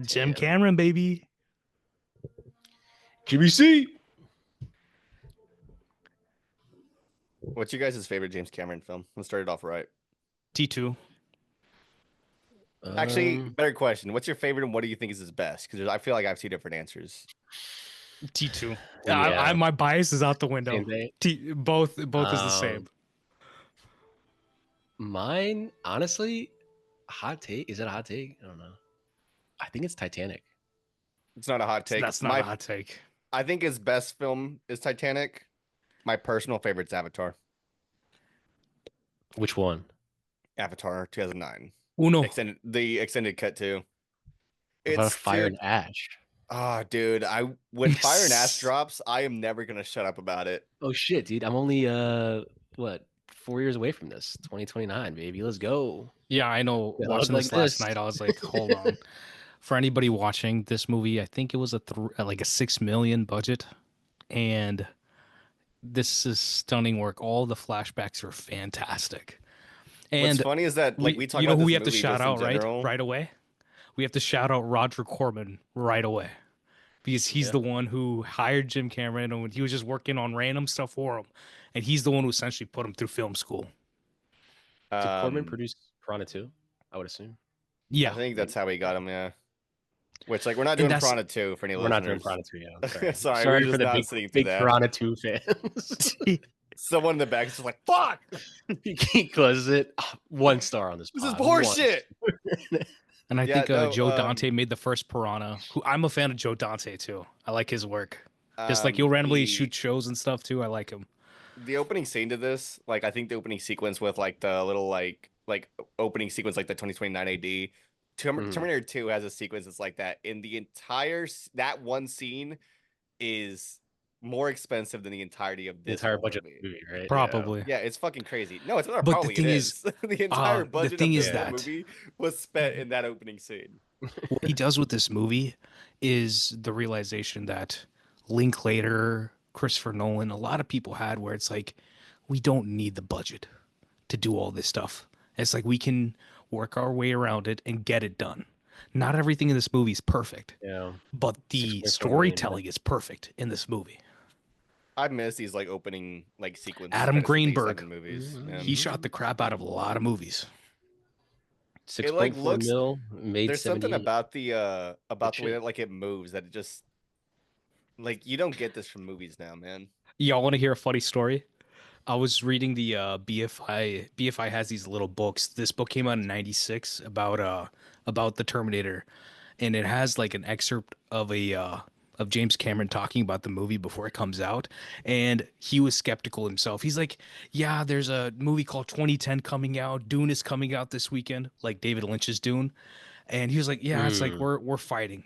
Jim Damn. Cameron, baby. GBC. What's your guys' favorite James Cameron film? Let's start it off right. T2. Actually, better question. What's your favorite and what do you think is his best? Because I feel like I have two different answers. T2. Yeah. My bias is out the window. Same thing. Both is the same. Mine, honestly, hot take. Is it a hot take? I don't know. I think it's Titanic. It's not a hot take. That's not a hot take. I think his best film is Titanic. My personal favorite's Avatar. Which one? Avatar 2009. Uno. The extended cut too. What about Fire and Ash? Oh, dude, when Fire and Ash drops, I am never gonna shut up about it. Oh shit, dude! I'm only 4 years away from this. 2029, baby. Let's go. Yeah, I know. Watching this last night, I was like, hold on. For anybody watching this movie, I think it was like a $6 million budget, and this is stunning work. All the flashbacks are fantastic. And what's funny is that we talk you know about who this we have to movie shout just in out general. right away. We have to shout out Roger Corman right away because he's the one who hired Jim Cameron and he was just working on random stuff for him, and he's the one who essentially put him through film school. Did Corman produce Piranha 2? I would assume. Yeah, I think that's how we got him. Yeah. Which we're not doing Piranha 2 for any listeners. We're not doing Piranha 2, yeah. Sorry, Sorry we're for just the not big Piranha 2 fans. Someone in the back is just like, fuck! He closes it. 1 star on this pod. This is horseshit! And I think Joe Dante made the first Piranha. Who I'm a fan of Joe Dante too. I like his work. Just like he'll randomly shoot shows and stuff too. I like him. The opening scene to this, like I think the opening sequence with like the little like opening sequence like the 2029 AD. Terminator 2 has a sequence that's like that. In the entire that one scene is more expensive than the entirety of this entire budget movie, right? Probably. Yeah, it's fucking crazy. No, it's not. But probably the thing is, the entire budget of this movie was spent in that opening scene. What he does with this movie is the realization that Linklater, Christopher Nolan, a lot of people had where it's like, we don't need the budget to do all this stuff. It's like we can work our way around it and get it done. Not everything in this movie is perfect. Yeah. But the storytelling is perfect in this movie. I miss these like opening like sequences. Adam Greenberg movies. He shot the crap out of a lot of movies. 6.4 mil made. There's something about the way that like it moves that it just like you don't get this from movies now, man. Y'all want to hear a funny story? I was reading the BFI. BFI has these little books. This book came out in '96 about the Terminator, and it has like an excerpt of of James Cameron talking about the movie before it comes out, and he was skeptical himself. He's like, "Yeah, there's a movie called 2010 coming out. Dune is coming out this weekend, like David Lynch's Dune," and he was like, "Yeah, it's like we're fighting,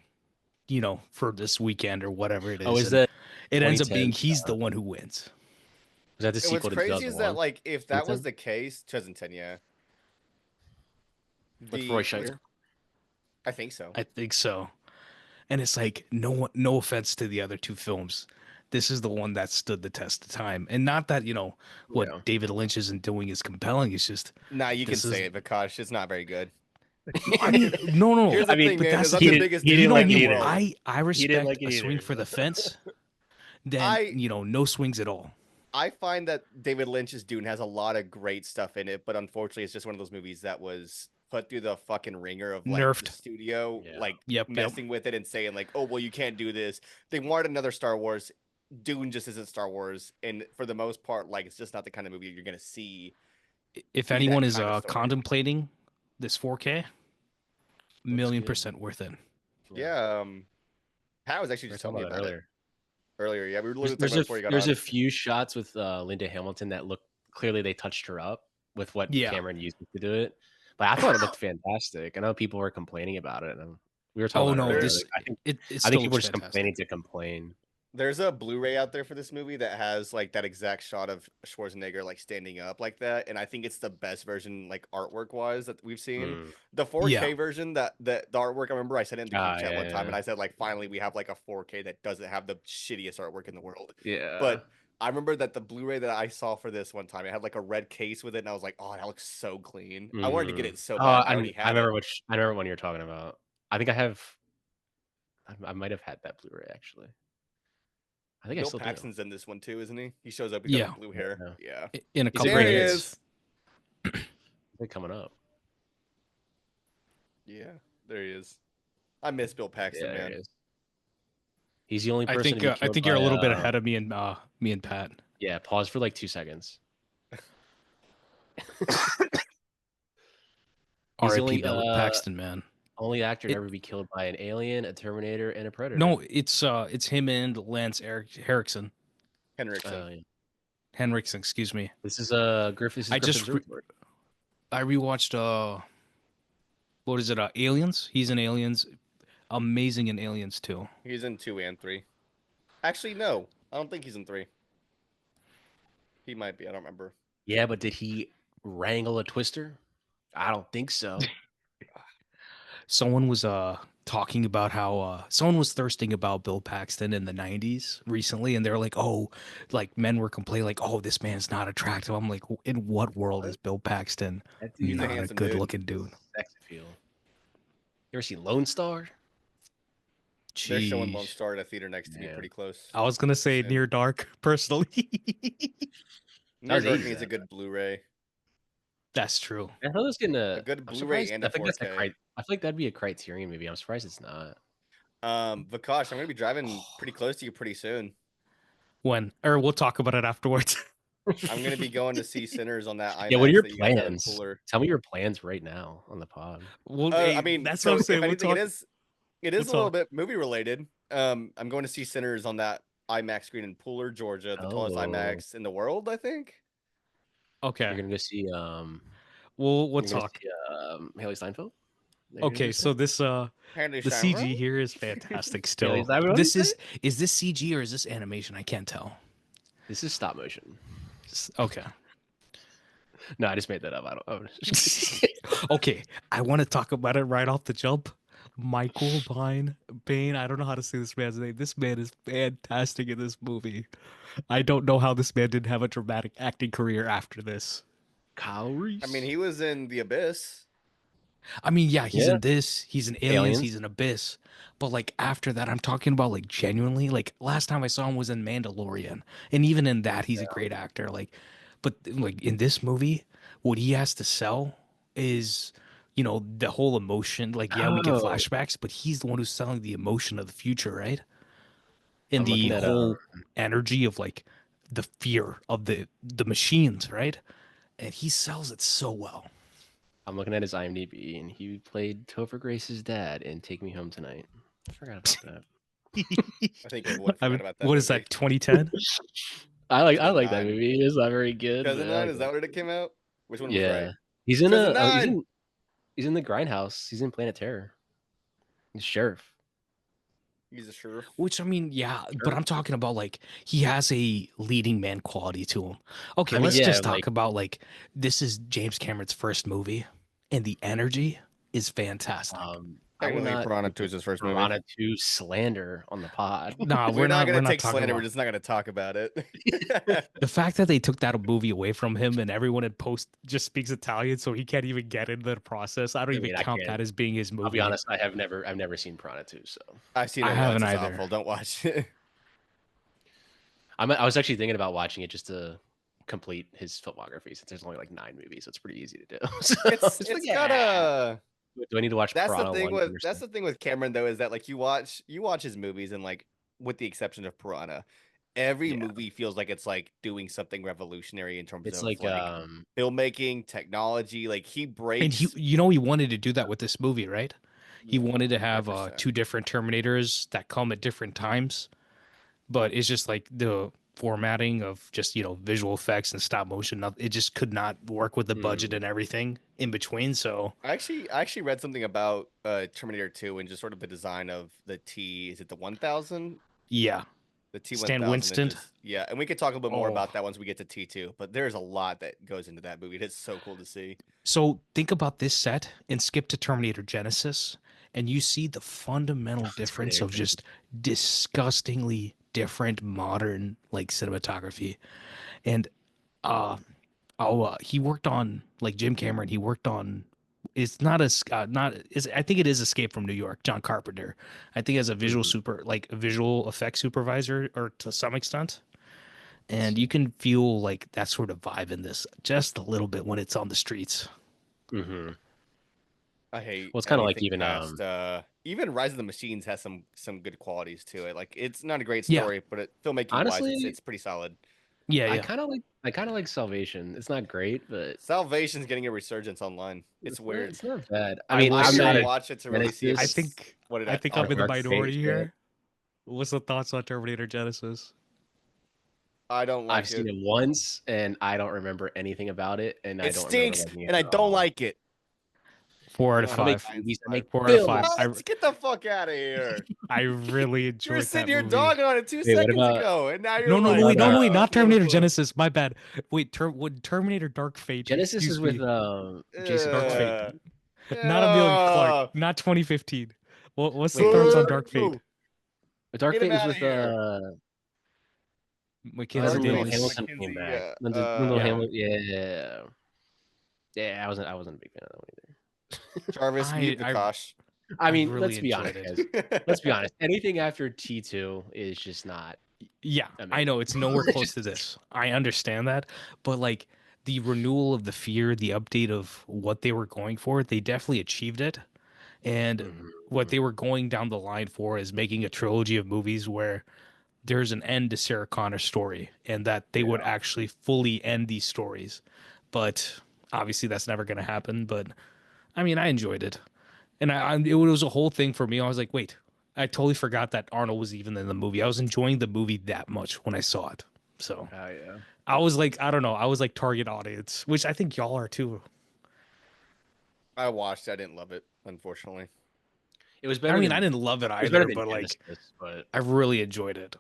you know, for this weekend or whatever it is." Oh, is that? It ends up being he's the one who wins. Is that the sequel to 2001? What's crazy is that like if that was the case, 2010, yeah. With Roy Scheider? I think so. I think so. And it's like no offense to the other two films. This is the one that stood the test of time. And not that, you know, what David Lynch isn't doing is compelling. It's just you can say it, Vikash. It's not very good. I mean, no. Here's the thing, but man, that's the biggest you know like me. I respect like a swing for the fence. Then you know, no swings at all. I find that David Lynch's Dune has a lot of great stuff in it, but unfortunately, it's just one of those movies that was put through the fucking ringer of like nerfed the studio, like yep. with it and saying like, "Oh, well, you can't do this." They wanted another Star Wars. Dune just isn't Star Wars, and for the most part, like it's just not the kind of movie you're gonna see. If anyone is contemplating this 4K, $1,000,000% worth it. Yeah, Pat was actually just telling me about it earlier. Yeah, we were literally talking before you got There's a few shots with Linda Hamilton that look clearly they touched her up with what Cameron used to do it. But I thought it looked fantastic. I know people were complaining about it. And we were talking about it. I think people were just complaining to complain. There's a Blu-ray out there for this movie that has like that exact shot of Schwarzenegger like standing up like that, and I think it's the best version like artwork wise that we've seen. The 4K version that the artwork, I remember I said it in the group chat one time, and I said like finally we have like a 4K that doesn't have the shittiest artwork in the world. Yeah, but I remember that the Blu-ray that I saw for this one time, it had like a red case with it, and I was like, oh, that looks so clean. I wanted to get it so bad. I remember when you're talking about. I think I have I might have had that Blu-ray actually. I think I Bill still do. Paxton's in this one too, isn't he? He shows up. He's got Yeah. the blue hair. Yeah. In a He's couple There of he minutes. is. They're coming up. Yeah, there he is. I miss Bill Paxton, Yeah, there man. he is. He's the only person to be I killed think by you're a little bit ahead of me and Pat. Yeah, pause for like 2 seconds. He's the R.I.P. only Bill Paxton, man. only actor to ever be killed by an alien, a Terminator, and a Predator. No, it's him and Lance Henriksen. Henriksen, excuse me. This is Griff. This is Griffith's report. I rewatched what is it? Aliens. He's in Aliens. Amazing in Aliens too. He's in 2 and 3. Actually, no. I don't think he's in 3. He might be. I don't remember. Yeah, but did he wrangle a twister? I don't think so. Someone was talking about how someone was thirsting about Bill Paxton in the 90s recently, and they're like, oh, like men were complaining like, oh, this man's not attractive. I'm like, in what world is Bill Paxton not a good looking dude? Sex appeal. You ever seen Lone Star? Jeez. They're showing Lone Star at a theater next to me pretty close. I was gonna say Near Dark, personally. Near Dark needs a good Blu-ray. That's true. I thought it was getting a good Blu-ray and a 4K. I feel like that'd be a Criterion movie. I'm surprised it's not. Vikash, I'm gonna be driving pretty close to you pretty soon. When? Or we'll talk about it afterwards. I'm gonna be going to see Sinners on that IMAX. Yeah, what are your plans? Tell me your plans right now on the pod. Well, I mean, that's what I'm saying. Anything, it is a little bit movie related. I'm going to see Sinners on that IMAX screen in Pooler, Georgia, the tallest IMAX in the world, I think. Okay. You're gonna go see we'll talk. See, Haley Steinfeld. Okay, so this the CG here is fantastic still. Is this CG or is this animation? I can't tell. This is stop motion. Okay. No, I just made that up. I don't. Okay, I want to talk about it right off the jump. Michael Bain. I don't know how to say this man's name. This man is fantastic in this movie. I don't know how this man didn't have a dramatic acting career after this. Kyle Reese. I mean, he was in The Abyss. I mean, yeah, he's in this. He's in Aliens. He's in Abyss. But like after that, I'm talking about like genuinely. Like last time I saw him was in Mandalorian, and even in that, he's a great actor. Like, but like in this movie, what he has to sell is, you know, the whole emotion. Like, yeah, we get flashbacks, but he's the one who's selling the emotion of the future, right? And the whole energy of like the fear of the machines, right? And he sells it so well. I'm looking at his IMDb, and he played Topher Grace's dad in Take Me Home Tonight. I forgot about that. I think everyone forgot about that. What is that? 2010? I like that movie. It's not very good. 2009, is that when it came out? Which one was right? He's in he's in the Grindhouse. He's in Planet Terror. He's sheriff. He's a sheriff. Which, I mean, yeah, but I'm talking about like he has a leading man quality to him. Okay, let's just talk about like this is James Cameron's first movie, and the energy is fantastic. I would not Piranha 2 is his first movie. Piranha 2 slander on the pod. No, we're not going to take slander. We're just not going to talk about it. The fact that they took that movie away from him and everyone in post just speaks Italian, so he can't even get into the process. I don't even count that as being his movie. I'll be honest, I've never seen Piranha 2, so I've seen it. I haven't either. Awful. Don't watch it. I was actually thinking about watching it just to complete his filmography, since there's only like 9 movies, so it's pretty easy to do. So it's got a. Do I need to watch? That's the thing with the thing with Cameron though, is that like you watch his movies, and like with the exception of Piranha, every movie feels like it's like doing something revolutionary in terms of like filmmaking, technology. Like he breaks. And he wanted to do that with this movie, right? He wanted to have 2 different Terminators that come at different times, but it's just like the formatting of just, you know, visual effects and stop motion. It just could not work with the budget and everything in between. So I actually read something about Terminator 2 and just sort of the design of the T. Is it the 1000? Yeah. The T1000. Stan Winston. Yeah, and we could talk a little bit more about that once we get to T2. But there's a lot that goes into that movie. It's so cool to see. So think about this set and skip to Terminator Genesis, and you see the fundamental difference of just disgustingly different modern like cinematography. And he worked on, like Jim Cameron, he worked on It's not a not is I think it is Escape from New York, John Carpenter. I think as a Mhm. visual effects supervisor or to some extent. And you can feel like that sort of vibe in this just a little bit when it's on the streets. Mhm. I hate Well, it's kind of like anything even past even Rise of the Machines has some good qualities to it. Like it's not a great Yeah. story, but filmmaking wise, honestly, it's pretty solid. Yeah, yeah. I kind of like Salvation. It's not great, but Salvation's getting a resurgence online. It's weird. it's not bad. I I mean, will I I'm need to not a say rewatch it to really see if I Genesis it's think what it I think thought I'm or it in the Dark was. Fate minority fan. here. What's the thoughts on Terminator Genesis? I don't I've like seen it. it once, and I don't remember anything about it, and I It don't remember stinks, liking it and I at don't all. like it. Four out of Ugh, I don't make five. science movies. I five. make 4 out of 5. films. What? Get the fuck out of here! I really You were enjoyed sitting that here movie. dogging on it two Wait, seconds ago, and now you're No, no, what no, like, wait, about no, no, wait, not Terminator whoa. Genesis. My bad. Wait, Terminator Dark Fate. Genesis is Excuse with me. Jason Dark Statham? Fate. Uh, Not Amelia Clark. uh, Not 2015. What's the Wait, what thoughts was on it? Dark Fate? boo! Dark Get him Fate was out of with here. that's Mackenzie Dark when Lyndall Fate with Davis. Hamilton came Mackenzie. back. Lyndall Yeah. Hamilton, yeah, yeah. I wasn't a big fan of that one either. Jarvis, I mute I Vikash. I I mean, really let's be enjoyed honest, it. guys. Let's be honest. Anything after T2 is just not Yeah, I amazing. know it's nowhere close to Just this. I understand that, but like the renewal of the fear, the update of what they were going for, they definitely achieved it. And what Mhm. they were going down the line for is making a trilogy of movies where there's an end to Sarah Connor's story and that they would Yeah. actually fully end these stories. But obviously that's never going to happen, but I mean, I enjoyed it. And it was a whole thing for me. I was like, wait, I totally forgot that Arnold was even in the movie. I was enjoying the movie that much when I saw it. So Oh yeah. I was like, I don't know. I was like target audience, which I think y'all are too. I watched. I didn't love it, unfortunately. It was I better mean, I than didn't love it it was better either, than but like, Genesis, but I really enjoyed it.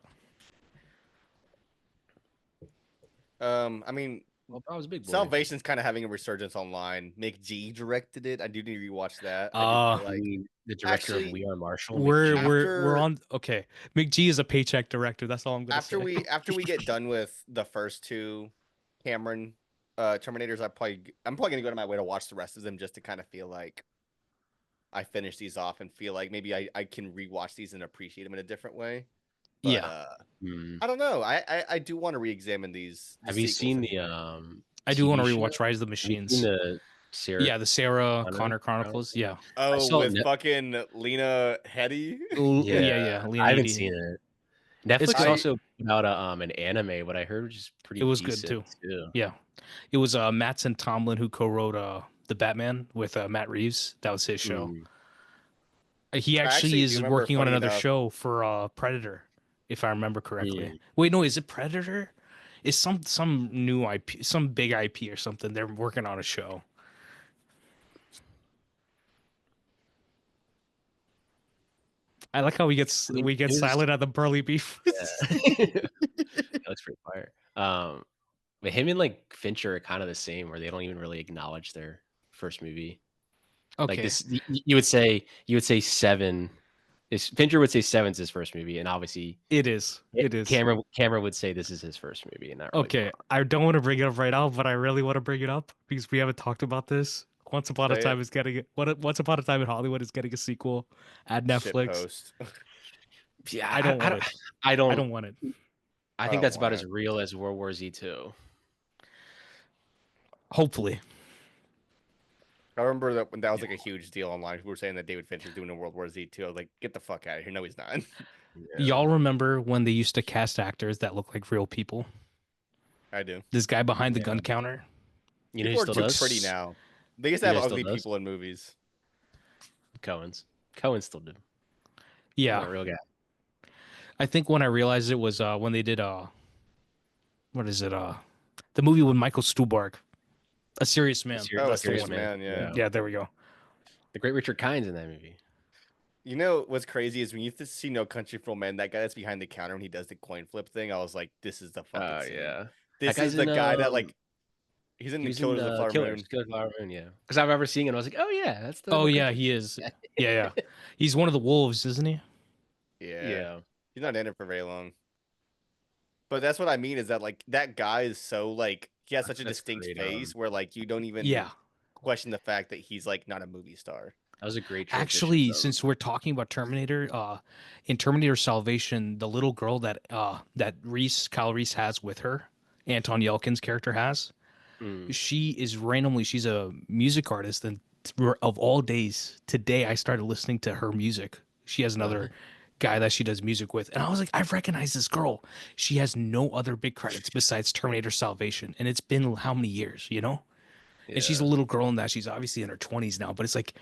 I mean, well, I was a big boy. Salvation's kind of having a resurgence online. McG directed it. I do need to rewatch that. I do Uh, feel You like mean the director of actually We Are Marshall, we're McG? we're we're after on okay. McG is a paycheck director. That's all I'm gonna say. after we get done with the first two Cameron Terminators, I'm probably gonna go to my way to watch the rest of them just to kind of feel like I finish these off and feel like maybe I can rewatch these and appreciate them in a different way. But Yeah, Hmm. I don't know. I do want to re-examine the Have you sequels seen and the I do want TV to show? rewatch Rise of the Have you seen Machines. the Sarah Yeah, the Sarah Connor Connor Chronicles. Chronicles? Yeah, I oh, saw it. with fucking Lena Headey. Yeah, Yeah, yeah. Lena I haven't Headey. seen it. It's Netflix good. I also put out a an anime, what I heard was just It pretty was good decent too. too. Yeah, it was Mattson Tomlin who co-wrote the Batman with Matt Reeves. That was his show. Mm. He I actually actually do is remember. working on Funny another enough, show for Predator, if I remember correctly. Mm. Wait, no, is it Predator? It's some new IP, some big IP or something. They're working on a show. I like how I mean, we get it was silent at the Burly Beef. yeah. That looks pretty fire. But him and like Fincher are kind of the same, where they don't even really acknowledge their first movie. Like Okay, this, you would say Seven. Is Fincher would say Seven's his first movie, and obviously it is. It is. Cameron would say this is his first movie, and not really Okay, wrong. I don't want to bring it up right now, but I really want to bring it up because we haven't talked about this. Once Upon a say Time it. is getting it. Once Upon a Time in Hollywood is getting a sequel at Shit Netflix. post. Yeah, I don't want it. I I don't. don't want it. I I think don't that's about want as it. real as World War Z two. Hopefully, I remember that when that was like a huge deal online. People were saying that David Fincher's doing a World War Z too. I was like, get the fuck out of here. No, he's not. Yeah, y'all remember when they used to cast actors that look like real people? I do. This guy behind the gun yeah. counter You know who People are still too does? pretty looks. now. They used to You have know who still ugly does? people in movies. Cohen's. Cohen still do. Talking Yeah, about real guy. I think when I realized it was when they did what is it the movie with Michael Stuhlbarg, A Serious Man. Oh, A That's the Serious Serious one. Man. Man. Yeah. Yeah, Yeah, there we go. the great Richard Kine's in that movie. You know what's crazy is when you see No Country for Old Men, that guy that's behind the counter when he does the coin flip thing, I was like, this is the fucking Oh scene. yeah, that This is guy's the in guy that like he's in he the was in Killers of the Flower Killers, Moon. Killers of the Flower Moon. Yeah, because I remember seeing it. And I was like, oh yeah, that's the Oh No yeah, Country. he is. Yeah, yeah. He's one of the wolves, isn't he? Yeah. Yeah, He's not in it for very long. But that's what I mean is that like that guy is so like he has such a that's distinct great. face where like you don't even Yeah. question the fact that he's like not a movie star. That was a great transition. Actually, since we're talking about Terminator, in Terminator Salvation, the little girl that Kyle Reese has with her, Anton Yelkin's character has, she is randomly, she's a music artist, and of all days, today I started listening to her music. She has another guy that she does music with, and I was like, I recognize this girl. She has no other big credits besides Terminator Salvation, and it's been how many years, you know? And she's a little girl in that. She's obviously in her 20s now, but it's like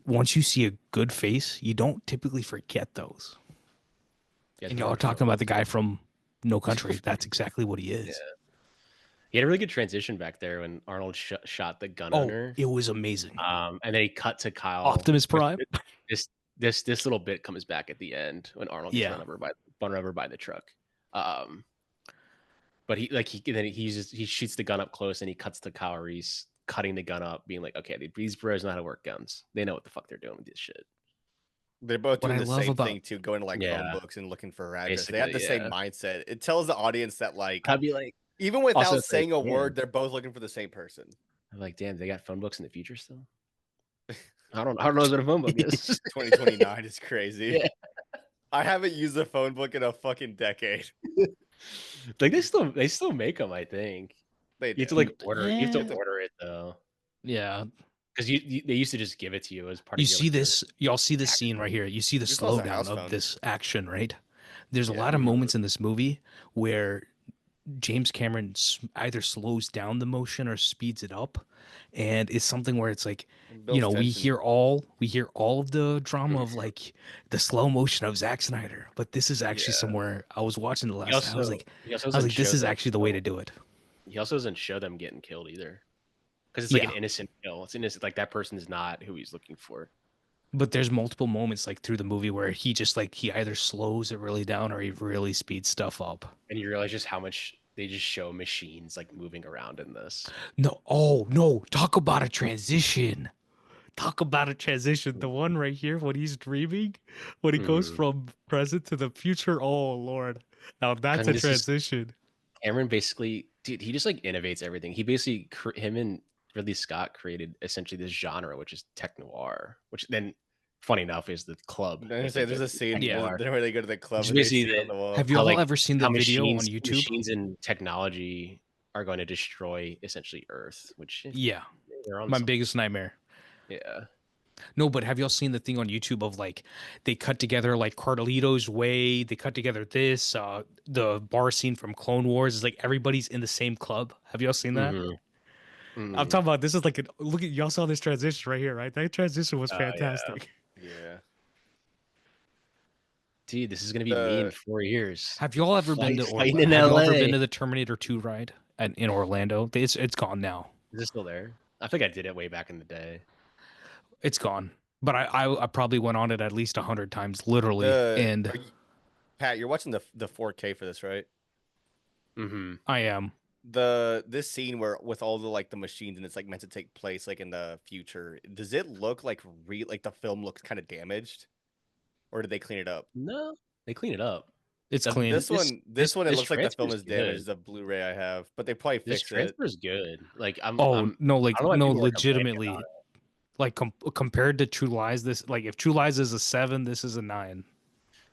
once you see a good face, you don't typically forget those. And y'all are talking about the guy from No Country. That's exactly what he is. Yeah. He had a really good transition back there when Arnold shot the gun on her. It was amazing. And then he cut to Kyle. Optimus Prime. This little bit comes back at the end when Arnold gets run over by the truck. But he shoots the gun up close and he cuts to Kyle Reese cutting the gun up, being like, okay, these bros know how to work guns. They know what the fuck they're doing with this shit. They're both doing the same thing too, going to like phone books and looking for address. They have the same mindset. It tells the audience that like, I'd be like, even without saying a word, they're both looking for the same person. I'm like, damn, they got phone books in the future still. I don't know what a phone book is. 2029 is crazy. Yeah. I haven't used a phone book in a fucking decade. Like they still make them, I think. You have to like order. You have to order it though. Yeah, because they used to just give it to you as part. You see this? Y'all see this scene right here? You see the slowdown of this action, right? There's a lot of moments in this movie where James Cameron either slows down the motion or speeds it up, and it's something where it's like, you know, we hear all of the drama of like the slow motion of Zack Snyder, but this is actually somewhere I was watching the last time. I was like, this is actually the way to do it. He also doesn't show them getting killed either, because it's like an innocent kill. It's innocent, like that person is not who he's looking for. But there's multiple moments like through the movie where he just like he either slows it really down or he really speeds stuff up. And you realize just how much they just show machines like moving around in this. No, talk about a transition. The one right here when he's dreaming, when he goes from present to the future. Oh Lord, now that's a transition. Cameron basically, dude, he just like innovates everything. He basically, him and Ridley Scott created essentially this genre, which is tech noir, which then, funny enough, is the club. There's a scene where they go to the club. And have you all ever seen the video on YouTube? Machines and technology are going to destroy essentially Earth, which my biggest nightmare. Yeah. No, but have y'all seen the thing on YouTube of like they cut together like Carlito's Way? They cut together this the bar scene from Clone Wars is like everybody's in the same club. Have y'all seen that? I'm talking about this is like look at y'all saw this transition right here, right? That transition was fantastic. Yeah. Dude, this is gonna be me in 4 years. Have y'all ever been to Orlando? Have y'all ever been to the Terminator 2 ride in Orlando? It's gone now. Is it still there? I think I did it way back in the day. It's gone, but I probably went on it at least 100 times, literally. Pat, you're watching the 4K for this, right? I am. This scene where with all the like the machines and it's like meant to take place like in the future. Does it look like like the film looks kind of damaged, or did they clean it up? No, they clean it up. It's clean. This one, it looks like the film is damaged. The Blu-ray I have, but they probably fixed it. This transfer is good. Like legitimately. Like compared to True Lies, this like if True Lies is a 7, this is a 9.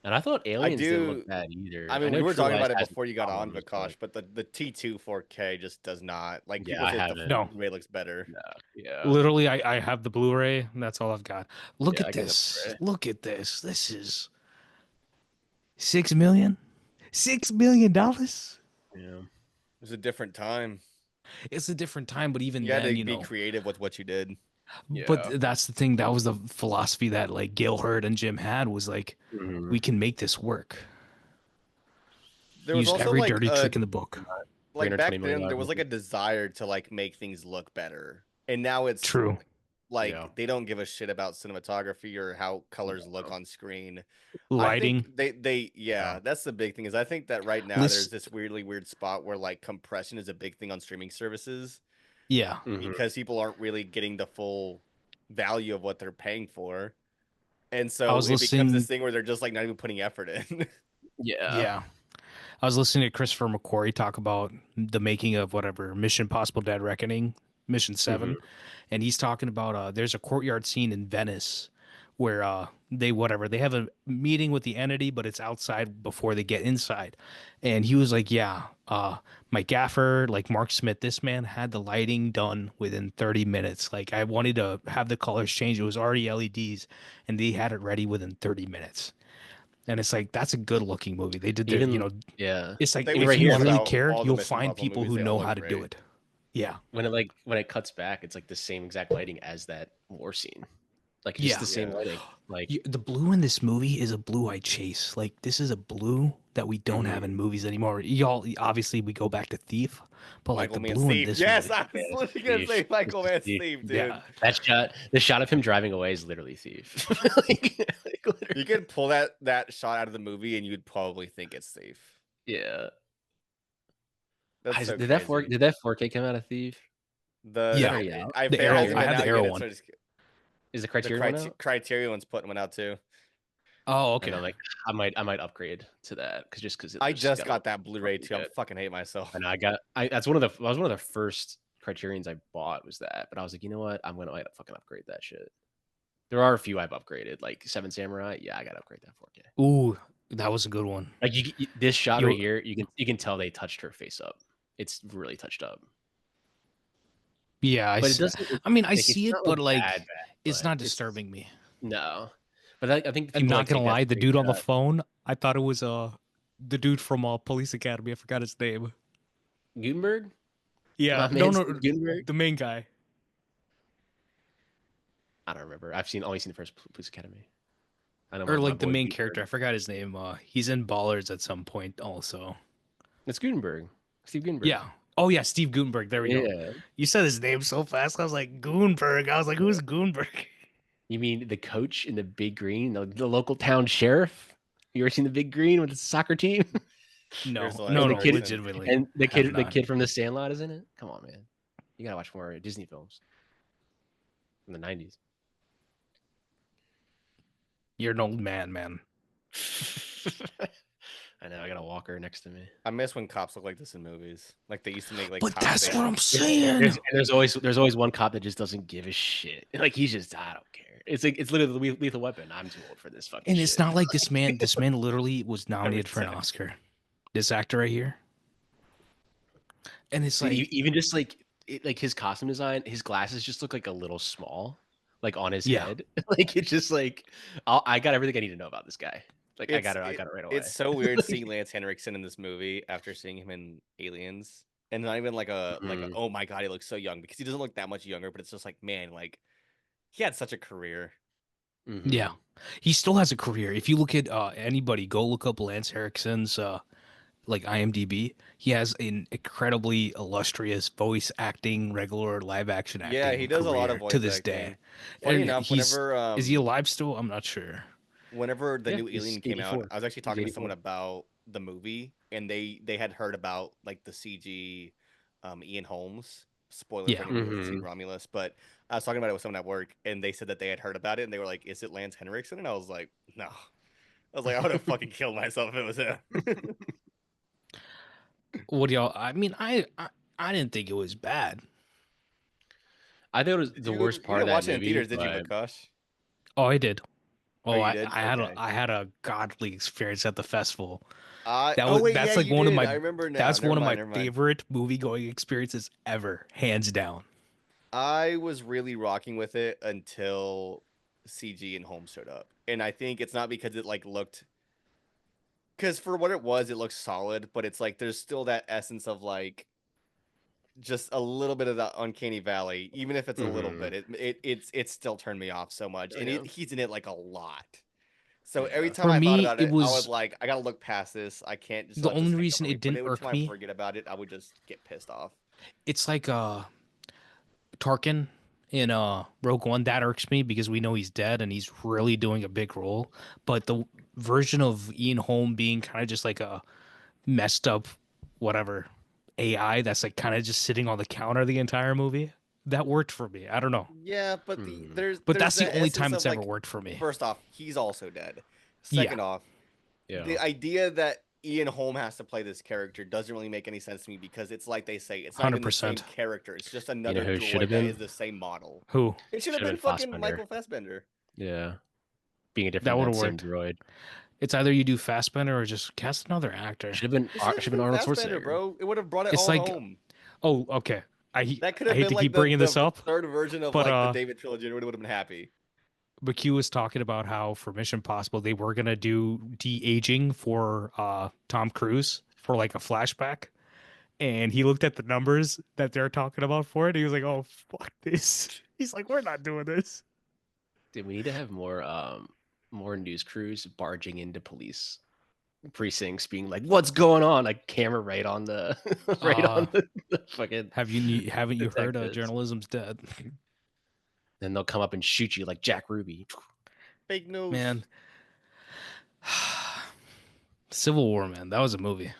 And I thought Aliens didn't look bad either. I mean, we were talking about it before you got on, Vikash, but the T2 4K just does not like. Yeah, I have it. No, Blu-ray looks better. Yeah, literally, I have the Blu-ray. And that's all I've got. Look at this. Look at this. This is $6 million. $6 million. Yeah, it's a different time. It's a different time, but even you then, had to be creative with what you did. Yeah. But that's the thing. That was the philosophy that like Gil Hurd and Jim had was like, we can make this work. There was use also every like dirty trick in the book. Like back then, there was like a desire to like make things look better, and now it's true. Like they don't give a shit about cinematography or how colors look on screen. Lighting. That's the big thing. Is I think that right now there's this weird spot where like compression is a big thing on streaming services. Yeah. Because people aren't really getting the full value of what they're paying for. And so it becomes this thing where they're just like not even putting effort in. Yeah. I was listening to Christopher McQuarrie talk about the making of whatever Mission Possible Dead Reckoning, Mission 7. and he's talking about there's a courtyard scene in Venice where they have a meeting with the entity, but it's outside before they get inside. And he was like, yeah, my gaffer, like Mark Smith, this man had the lighting done within 30 minutes. Like I wanted to have the colors change. It was already LEDs and they had it ready within 30 minutes. And it's like that's a good looking movie. They did their, Even yeah, it's like They even was if right you here, smart it's really like about care, all the you'll Mission find Impossible people who movies. They all know look how to do great. it. Yeah. when it cuts back, it's like the same exact lighting as that war scene. Like just Yeah. the same Yeah. lighting. Like The blue in this movie is a blue I chase. Like this is a blue that we don't have in mhm. movies anymore. Y'all obviously we go back to Thief, but like Michael the Mann's blue in Thief. this Yes, movie. I Yeah, was this is literally gonna Thief. say This Michael is Mann's Thief. Thief, dude. Yeah. The shot of him driving away is literally Thief. like You literally. could pull that shot out of the movie, and you'd probably think it's Thief. Yeah. That's so Did that four? crazy. Did that 4K come out of Thief? Is that Yeah. already out? If The it arrow hasn't I been have the out arrow yet, it's one. just Is the the Criterion one out? Criterion's putting one out too. Oh, And okay. I'm like, I might upgrade to that because it I just just got got that Blu-ray fucking too. I'm good. fucking hate myself. And I that's one of the that was one of the first Criterions I bought was that. But I was like, you know what? I'm gonna might fucking upgrade that shit. There are a few I've upgraded, like Seven Samurai. Yeah, I gotta upgrade that 4K. Ooh, that was a good one. Like this shot right You here, you can tell they touched her face up. It's really touched up, yeah, but it doesn't. I mean I Like it's see it, not like but bad, like it's but not it's disturbing me. no. But I think And people not like gonna take that lie, the dude on the screenshot. phone, I thought it was the dude from Police Academy. I forgot his name. Gutenberg, Yeah, my no, man, no, Steve Gutenberg. the main guy. I don't remember. I've only seen the first Police Academy. I know Or my like the boy main character. Gutenberg. I forgot his name. He's in Ballers at some point also. It's Gutenberg, Steve Gutenberg. Yeah. Oh yeah, Steve Gutenberg. There we go. Yeah. You said his name so fast. I was like Gutenberg. I was like, Yeah. who's Gutenberg? You mean the coach in the Big Green, the local town sheriff? You ever seen the Big Green with the soccer team? No, Ursula no, S. and the no. kid Morrison. Legitimately, and have the not. kid from the Sandlot is in it. Come on, man. You gotta watch more Disney films from the 90s. You're an old man, man. I know. I got a walker next to me. I miss when cops look like this in movies. Like they used to make like But cop that's what I'm faces. saying. There's always one cop that just doesn't give a shit. Like he's just I don't care. It's like it's literally the Lethal Weapon. I'm too old for this fucking And shit. it's not like this man. This man literally was Every nominated for an time. Oscar. This actor right here. And it's Dude, like, even just like like his costume design, his glasses just look like a little small, like on his yeah. head. Like it's just like I got everything I need to know about this guy. Like I got it right away. It's so weird seeing Lance Henriksen in this movie after seeing him in Aliens, and not even like a Mhm. oh my god, he looks so young, because he doesn't look that much younger. But it's just like, man, like he had such a career. Yeah. Mhm. He still has a career. If you look at anybody, go look up Lance Henriksen's like IMDb. He has an incredibly illustrious voice acting, regular live action Yeah, he acting does a lot of career to voice this day. acting. Funny And enough, he's is he alive still? I'm not sure. whenever the Yeah, new he's Alien came out, 84. I was actually He's talking to someone 84. about the movie, and they had heard about like the CG Ian Holmes. Spoiler for Yeah. anyone who hasn't seen Mhm. Romulus, but I was talking about it with someone at work, and they said that they had heard about it, and they were like, "Is it Lance Henriksen?" And I was like, "No." I was like, "I would have fucking killed myself if it was him." What do y'all? I mean, I didn't think it was bad. I think it was Did the you worst you part of didn't that watch it in had theaters, did you, but Prakash? Oh, I did. Oh, Oh, you did? Okay. I had a godly experience at the festival. Oh wait, yeah, That's like you one of did. my I remember now. that's Never one of mind, my never mind. favorite movie going experiences ever, hands down. I was really rocking with it until CG and Holmes showed up. And I think it's not because it like looked, because for what it was, it looked solid, but it's like there's still that essence of like just a little bit of the uncanny valley, even if it's a little Mhm. bit. It still turned me off so much. I And know. he's in it like a lot. So every Yeah. time For I thought me, about it it, I was was like, I gotta look past this. I can't just the let this only hang reason over me. it But didn't every irk time I me. forget about it, I would just get pissed off. It's like Tarkin in Rogue One that irks me because we know he's dead and he's really doing a big role. But the version of Ian Holm being kind of just like a messed up whatever AI that's like kind of just sitting on the counter the entire movie, that worked for me. I don't know. Yeah, but Mhm. But there's that's the that only essence time of it's ever like, worked for me. first off, he's also dead. Yeah. Second off, Yeah. the idea that Ian Holm has to play this character doesn't really make any sense to me because it's like they say it's not even the same 100%. character. It's just You know another who it should have droid that been? is the same model. Who? It should have Should have been been fucking Fassbender. Michael Fassbender. Yeah, being a That different would have that same worked. droid. It's either you do Fassbender or just cast another actor. It should have Should have just been been Arnold Fassbender, Schwarzenegger. bro. It would have brought it It's all like, home. oh, okay. That could I have hate been to like keep bringing this the up, third version of but like the David trilogy. Everybody would have been happy. McHugh was talking about how for Mission Possible they were gonna do de-aging for Tom Cruise for like a flashback, and he looked at the numbers that they're talking about for it. He was like, "Oh fuck this!" He's like, "We're not doing this." Dude, we need to have more news crews barging into police precincts, being like, "What's going on?" Like camera right on the right Uh on the fucking haven't you heard detectives. journalism's dead? Then they'll come up and shoot you like Jack Ruby. Fake news. Man, Civil War, man, that was a movie.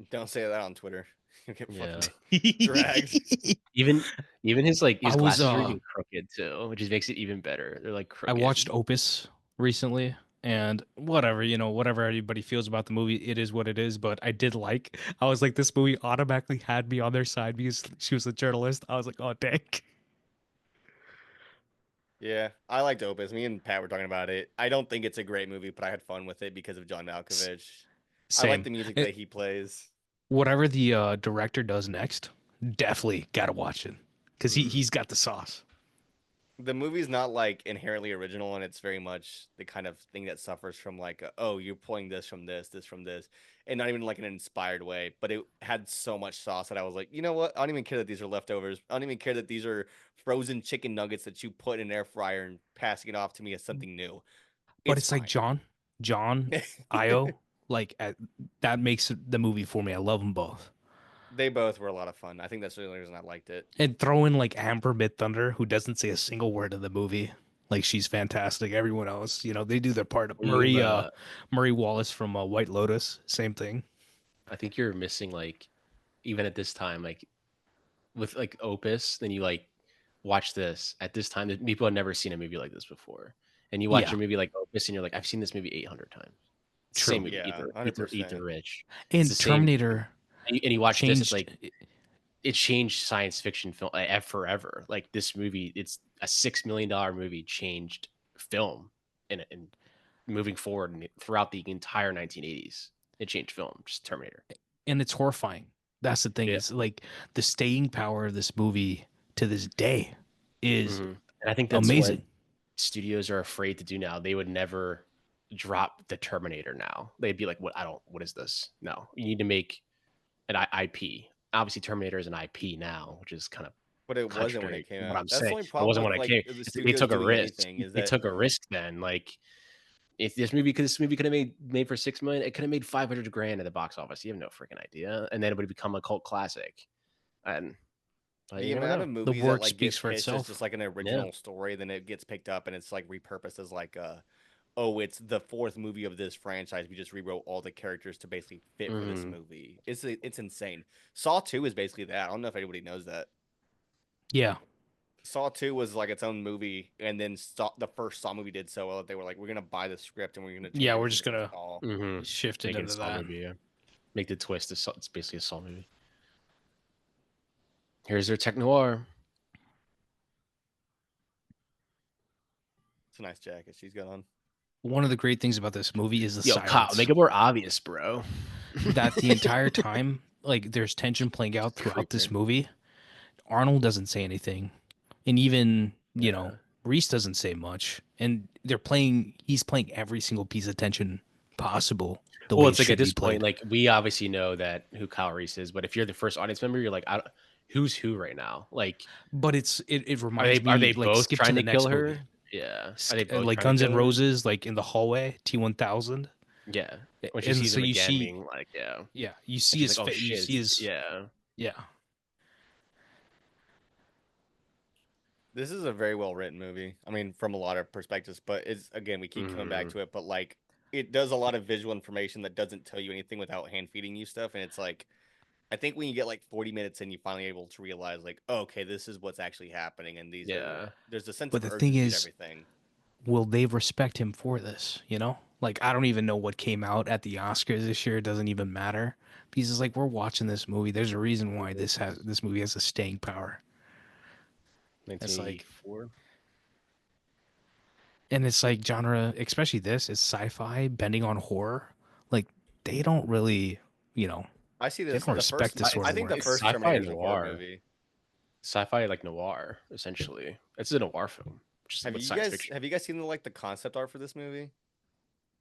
Don't say that on Twitter. You get fucking Yeah. dragged. Even his like I his was glasses are even crooked too, which just makes it even better. They're like I crooked. watched Opus recently, and whatever, whatever everybody feels about the movie, it is what it is. But I was like, this movie automatically had me on their side because she was a journalist. I was like, oh, dang. Yeah, I liked Opus. Me and Pat were talking about it. I don't think it's a great movie, but I had fun with it because of John Malkovich. I like Same. the music that he plays. Whatever the director does next, definitely gotta watch it because he's got the sauce. The movie's not like inherently original, and it's very much the kind of thing that suffers from like, oh, you're pulling this from this from this, and not even like an inspired way. But it had so much sauce that I was like, you know what? I don't even care that these are leftovers. I don't even care that these are frozen chicken nuggets that you put in an air fryer and passing it off to me as something new. But It's it's like fine. John, Io, like that makes the movie for me. I love them both. They both were a lot of fun. I think that's the only reason I liked it. And throw in like Amber Mid Thunder, who doesn't say a single word in the movie. Like she's fantastic. Everyone else, they do their part. When you Marie Wallace from White Lotus, same thing. I think you're missing like even at this time, like with like Opus, then you like watch this at this time. People had never seen a movie like this before, and you watch Yeah, a movie like Opus, and you're like, I've seen this movie 800 times. It's the true. same movie, Yeah, Eat the 100%. Rich. It's the And same, Terminator and you watch this, it's changed. like it changed science fiction film forever. Like this movie, it's a $6 million movie, changed film and moving forward and throughout the entire 1980s. It changed film, just Terminator. And it's horrifying. That's the thing. Yeah. It's like the staying power of this movie to this day is And I think that's what amazing. studios are afraid to do now. They would never drop the Terminator now. They'd be like, what is this? No, you need to make an IP. Obviously, Terminator is an IP now, which is kind of But it wasn't when contradictory it came from what out. I'm That's the saying. only It problem wasn't with what I like came. the They studios took a doing risk. anything is They that took a risk then. Like if this movie could have made for 6 million, it could have made 500 grand at the box office. You have no freaking idea. And then it would have become a cult classic. And the you never amount know. of The movies that work like get speaks for pitched as itself. just like an Yeah. original story, then it gets picked up and it's like repurposed as like oh, it's the fourth movie of this franchise. We just rewrote all the characters to basically fit for this movie. It's insane. Saw 2 is basically that. I don't know if anybody knows that. Yeah. Saw 2 was like its own movie, and then the first Saw movie did so well that they were like, we're gonna buy the script and we're gonna change Yeah, we're everything just to gonna Saw. shift it Make it a into Saw that. movie. Yeah. Make the twist. It's basically a Saw movie. Here's their tech noir. It's a nice jacket she's got on. One of the great things about this movie is the Yo, silence. Kyle, make it more obvious, bro. That the entire time, like there's tension playing out throughout this movie. Arnold doesn't say anything. And even, Reese doesn't say much. And he's playing every single piece of tension possible. Well, it's like at this point, like we obviously know that who Kyle Reese is, but if you're the first audience member, you're like, who's who right now? Like, but it reminds me are they like both skip trying to to the next kill her? movie. Yeah, are they both like trying Guns to N' kill her? Roses, like in the hallway, T-1000. Yeah, when she And sees so him you again, see, being like, you see she's his like, oh face. You shit, see his, yeah. This is a very well written movie. I mean, from a lot of perspectives, but it's again, we keep coming back to it, but like it does a lot of visual information that doesn't tell you anything without hand feeding you stuff. And it's like, I think when you get like 40 minutes in, you finally able to realize like, oh, okay, this is what's actually happening. And there's a sense But of the thing urgency to is, everything. will they respect him for this? Like I don't even know what came out at the Oscars this year. It doesn't even matter. Because it's like we're watching this movie. There's a reason why this movie has a staying power. It's like 1984. and it's like genre, especially this is sci-fi bending on horror. Like they don't really, you know, I see they this don't the respect first. this sort I of think the work. It's first sci-fi Terminator is a horror noir. movie. Sci-fi like noir, essentially. It's a noir film, which is Have with you science guys fiction. have you guys seen the concept art for this movie?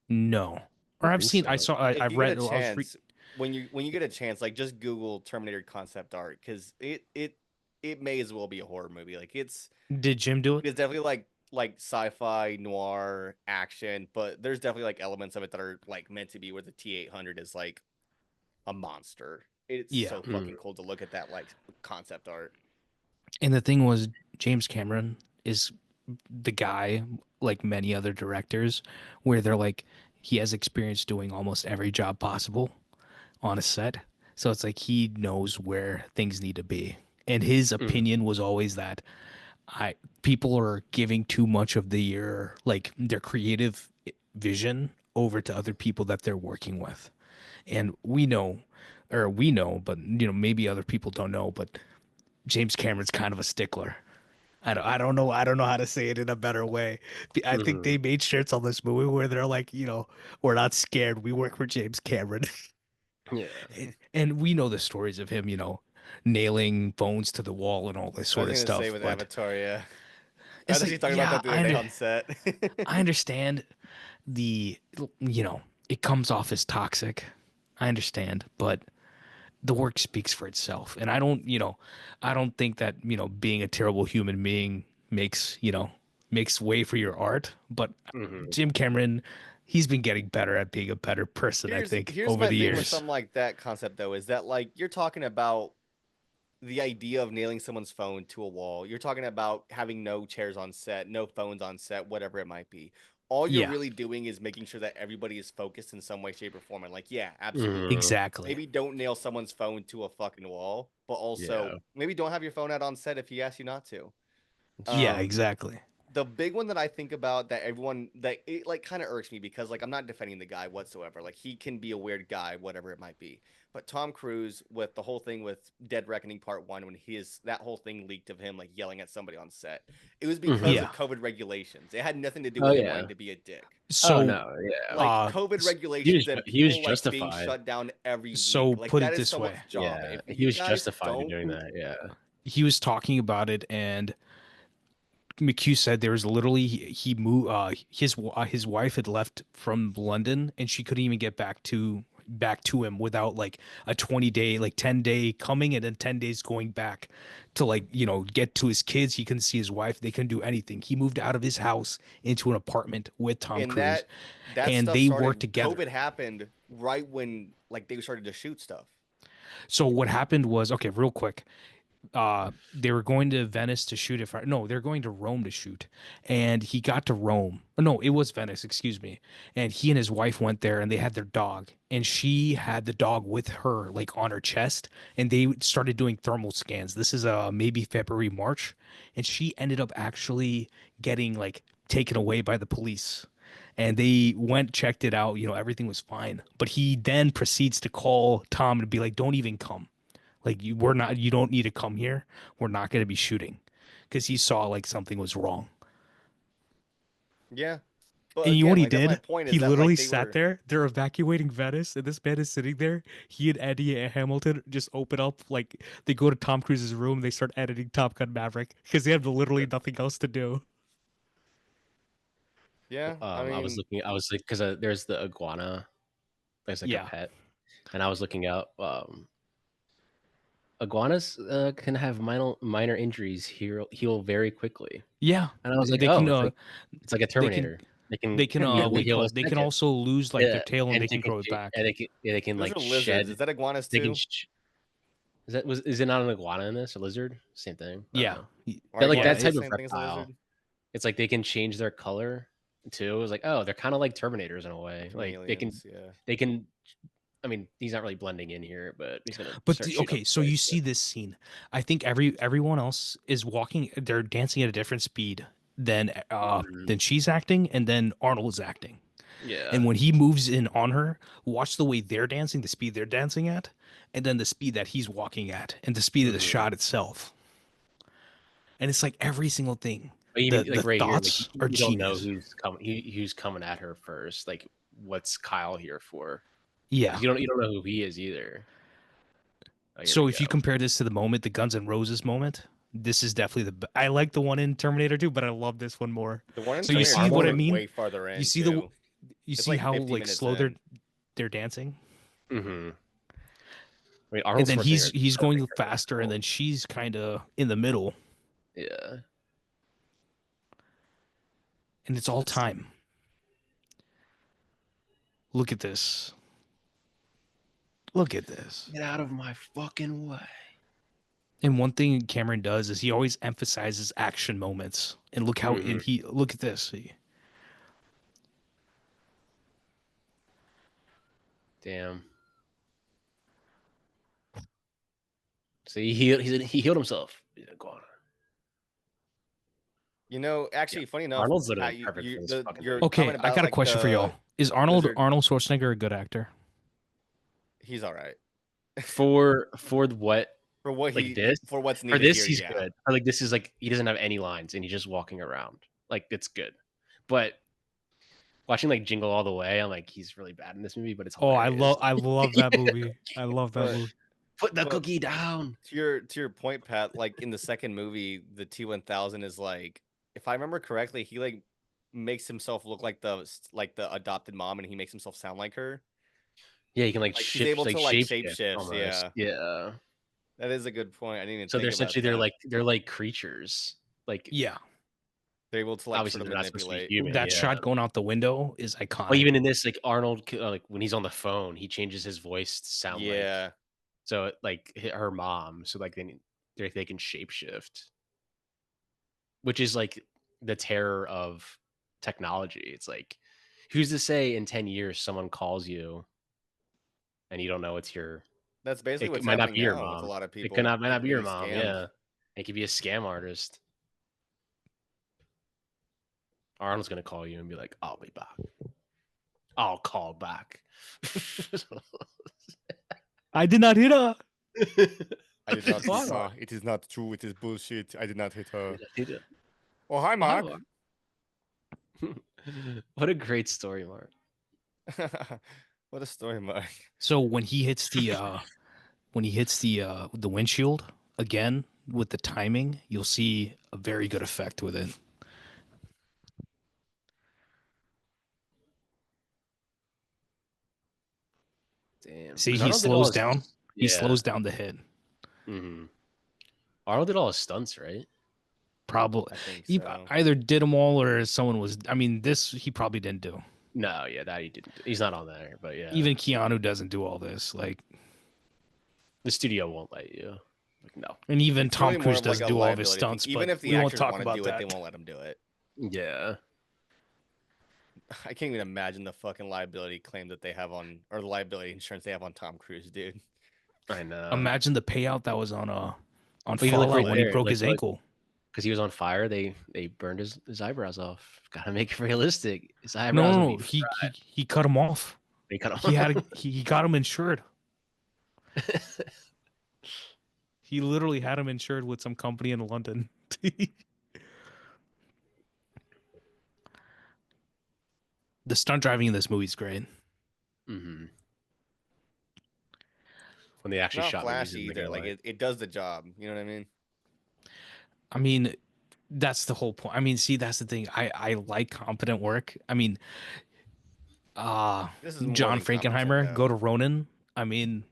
No, I or don't I've think seen. I so. saw. If I've you get read. a I was re- chance, when you get a chance, like just Google Terminator concept art because it may as well be a horror movie. Like Did Jim do it? it's definitely like sci-fi noir action, but there's definitely like elements of it that are like meant to be where the T-800 is like a monster. It's Yeah. so Mm. fucking cool to look at that like concept art. And the thing was, James Cameron is the guy, like many other directors, where they're like, he has experience doing almost every job possible on a set. So it's like he knows where things need to be. And his Mm. opinion was always that I people are giving too much of like their creative vision over to other people that they're working with. And we know, but maybe other people don't know, but James Cameron's kind of a stickler. I don't know how to say it in a better way. I think Mm-hmm. they made shirts on this movie where they're like, we're not scared. We work for James Cameron. Yeah. And we know the stories of him, nailing phones to the wall and all this I was sort of gonna say stuff. with But Avatar, yeah. I it's was like, actually talking about yeah, that the other day on set. I understand the, it comes off as toxic. I understand, but the work speaks for itself. And I don't think that, being a terrible human being makes way for your art. But Mm-hmm. Jim Cameron, he's been getting better at being a better person, I think, Here's over my the thing with years. something like that concept though, is that like you're talking about the idea of nailing someone's phone to a wall. You're talking about having no chairs on set, no phones on set, whatever it might be. All you're Yeah, really doing is making sure that everybody is focused in some way, shape, or form. And like, yeah, absolutely. Mm-hmm. exactly. Maybe don't nail someone's phone to a fucking wall, but also Yeah, maybe don't have your phone out on set if he asks you not to. it's Yeah, true. Um, exactly. the big one that I think about that everyone that it like kind of irks me because like I'm not defending the guy whatsoever. Like he can be a weird guy, whatever it might be. But Tom Cruise with the whole thing with Dead Reckoning Part 1 when that whole thing leaked of him like yelling at somebody on set. It was because Mm-hmm. Yeah. of COVID regulations. It had nothing to do Oh with him yeah. wanting to be a dick. Oh So, no. Yeah. Like uh, COVID s- regulations and He was people like being justified. shut down every so week. Like put that it is this someone's way. job. Yeah, If he you was guys justified in don't doing that. Yeah. He was talking about it, and McHugh said there was literally he moved his wife had left from London and she couldn't even get back to him without like a 20-day, like 10-day coming and then 10 days going back to like get to his kids. He couldn't see his wife. They couldn't do anything. He moved out of his house into an apartment with Tom and Cruise, that and stuff they worked started together. COVID happened right when like they started to shoot stuff. So what happened was, okay, real quick, they were going to Venice to shoot it. No, they're going to Rome to shoot. And he got to Rome. Oh, no, it was Venice, excuse me. And he and his wife went there and they had their dog. And she had the dog with her, like on her chest. And they started doing thermal scans. This is maybe February, March. And she ended up actually getting like taken away by the police. And they went, checked it out, everything was fine. But he then proceeds to call Tom and be like, don't even come. Like you don't need to come here. We're not going to be shooting because he saw like something was wrong. Yeah. But And you know what again, he like that's my did? point He is that literally like they sat were there. They're evacuating Venice, and this man is sitting there. He and Eddie Hamilton just open up like they go to Tom Cruise's room. They start editing Top Gun Maverick because they have literally nothing else to do. yeah, I I was mean, looking. I was like, because there's the iguana. There's like a Yeah, pet, and I was looking up. Iguanas can have minor injuries heal very quickly, yeah. and I was like, They can oh, it's like a they can Terminator. They can what do immediately you call heal a it? They can second. also lose like Yeah, their tail and and they can grow it back. they can those like are lizards. Is shed. that iguanas They can. too? Is it not an iguana in this? A lizard? Same thing. I don't Yeah, know. Are They're like yeah. that iguanas the type of same thing as a reptile. lizard? It's like they can change their color too. It was like, oh, they're kind of like Terminators in a way. Like Chameleons, yeah. they can. I mean, he's not really blending in here, but he's gonna But start shooting up okay, the so place. you see this scene. I think everyone else is walking. They're dancing at a different speed Mhm. than she's acting, and then Arnold is acting. Yeah. And when he moves in on her, watch the way they're dancing, the speed they're dancing at, and then the speed that he's walking at, and the speed of the shot itself. And it's like every single thing. Even The like right here, like thoughts are you don't know genius. who's coming at her first. Like, what's Kyle here for? Yeah. Because you don't know who he is either. Oh, here we So if you go. compare this to the moment, the Guns N' Roses moment, this is definitely I like the one in Terminator 2, but I love this one more. The one in So you Terminator see 2 is what I like mean? way farther You in see the too. you It's see like how 50 like minutes slow in. they're dancing? Mm-hmm. I mean, And Arnold then Schwarzenegger is he's going perfect for this faster, and role. then she's kind of in the middle, Yeah. and it's all time. Look at this. Look at this. Get out of my fucking way. And one thing Cameron does is he always emphasizes action moments. And look how Mm-hmm. look at this. See? Damn. See, he healed himself. Yeah, go on. You know, Yeah. actually, funny enough, Arnold's literally Pat, perfect for this fucking your thing. Okay, comment I about got a like question for y'all. the Is lizard, Arnold Schwarzenegger a good actor? he's all right For what for what like he this for what's for needed this here. he's Yeah, good. Or, like this is like he doesn't have any lines and he's just walking around. Like it's good. But watching like Jingle All the Way, I'm like he's really bad in this movie, but it's Oh, hilarious. I love that movie. I love that but movie. Put the but cookie down. to your point, Pat, like in the second movie, the T-1000 is like, if I remember correctly, he like makes himself look like the adopted mom, and he makes himself sound like her. Yeah, you can like Like he's able to like shape shape shift shifts. almost. Yeah, Yeah. that is a good point. I didn't even So they're think about essentially that. they're like creatures. Like Yeah. They're able to like obviously sort of they're not supposed to be manipulate. human. That Yeah. shot going out the window is Well, iconic. even in this, like Arnold, like when he's on the phone, he changes his voice to sound like Yeah, so like her mom. So like they can shapeshift, which is like the terror of technology. It's like who's to say in 10 years someone calls you and you don't know it's your that's basically it what's might not happening be your now with a mom. lot of It could people. not might not People be your getting mom. scammed. Yeah, it could be a scam artist. Arnold's gonna call you and be like, "I'll be back. I'll call back." I did not hit her. I did not hit Why? her. It is not true. It is bullshit. I did not hit her. Did it? Oh, hi, Why? Mark. What a great story, Mark. What a story, Mark. So when he hits the windshield again with the timing, you'll see a very good effect with it. Damn. See, Because he Arnold did all slows his down. He yeah. slows down the hit. Mm-hmm. Arnold did all his stunts, right? Probably I think he so. either did them all or someone was. I mean, this he probably didn't do. No, yeah, that he didn't. He's not on there, but yeah. Even Keanu doesn't do all this. Like, The studio won't let you. Like, no. and even It's Tom really more Cruise of like doesn't a do all of his liability thing. stunts. Even But if the we won't actors talk want to about do it, they that. won't let them do it. Yeah. I can't even imagine the fucking liability claim that they have on, or the liability insurance they have on Tom Cruise, dude. I know. Imagine the payout that was on But even look Fallout right when he there, broke his ankle. because he was on fire, they burned his eyebrows off. Gotta make it realistic. His No, eyebrows no, would no. be He cut him off. they cut He him. had he got him insured. He literally had him insured with some company in London. The stunt driving in this movie is great. Mm-hmm. When they It's actually not shot movies flashy in like either. Like LA. it does the job. You know what I mean? I mean, that's the whole point. I mean, see, that's the thing. I like competent work. I mean, This is more John than competent, Frankenheimer, go though. to Ronin. I mean,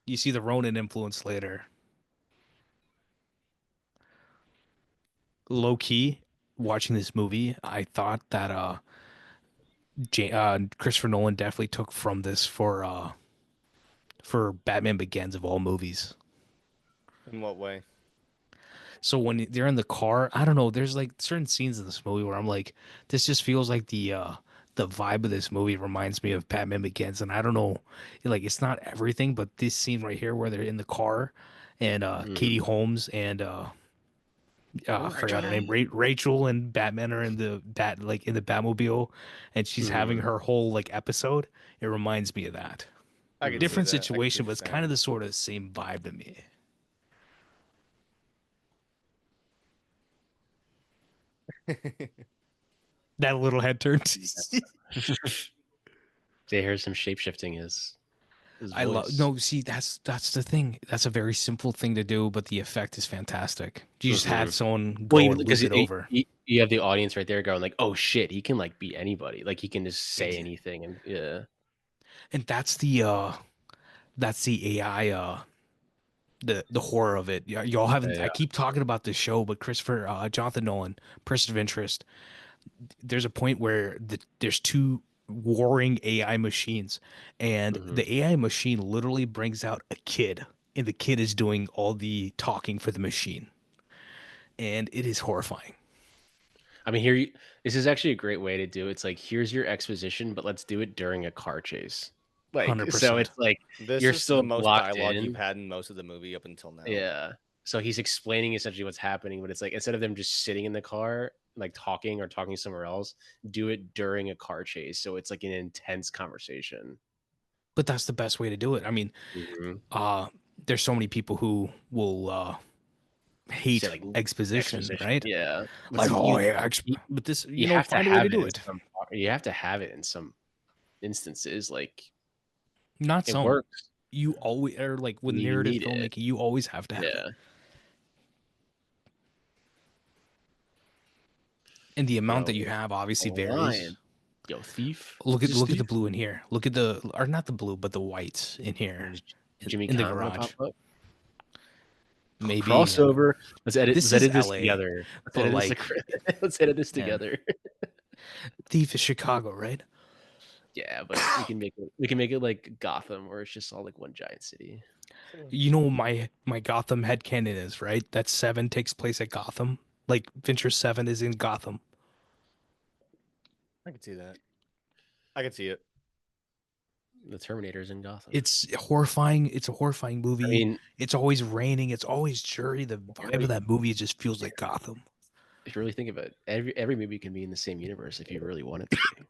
you see the Ronin influence later. Low key, watching this movie, I thought that Christopher Nolan definitely took from this for Batman Begins of all movies. In what way? So when they're in the car, I don't know. There's like certain scenes in this movie where I'm like, this just feels like the vibe of this movie reminds me of Batman Begins, and I don't know, like it's not everything, but this scene right here where they're in the car, and Katie Mm-hmm. Holmes and I forgot her name. Rachel and Batman are in the Batmobile, and she's having her whole like episode. It reminds me of that. I can see Different that. I can see situation, what but it's you're kind of the sort of same vibe to me. saying. That little head turn. They hear some shape shifting his I love voice. no. See, that's the thing. That's a very simple thing to do, but the effect is fantastic. You just had someone go and loop it over. You have the audience right there going like, "Oh shit, he can like be anybody. Like he can just say anything." And yeah, and that's the AI the horror of it. Y'all haven't. I keep talking about this show, but Jonathan Nolan, Person of Interest. There's a point where there's two warring AI machines, and the AI machine literally brings out a kid, and the kid is doing all the talking for the machine, and it is horrifying. I mean, this is actually a great way to do it. It's like, here's your exposition, but let's do it during a car chase. Like, 100%. so it's like this you're is still the most locked dialogue in. you've had in most of the movie up until now. Yeah. So he's explaining essentially what's happening, but it's like instead of them just sitting in the car, like talking or talking somewhere else, do it during a car chase. So it's like an intense conversation. But that's the best way to do it. I mean, there's so many people who will hate like exposition, right? Yeah. Like, but this, you have find to a way have to it do in it. you have to have it in some instances. Like, not it some. works. You always, or like with You narrative need filmmaking, you always have to have it. And the amount that you have obviously varies. Yo, thief. Look at the blue in here. Look at or not the blue, but the whites in here. Jimmy in the Conn garage. pop up? Maybe crossover. Let's edit this LA, together. Let's edit this together. Thief is Chicago, right? Yeah, but we can make it like Gotham, where it's just all like one giant city. You know my Gotham headcanon is, right? That 7 takes place at Gotham. Like Venture 7 is in Gotham. I can see that. I can see it. The Terminator's in Gotham. It's horrifying. It's a horrifying movie. I mean, it's always raining. It's always dreary. The vibe of that movie just feels like Gotham. If you really think of it, every movie can be in the same universe if you really want it to be.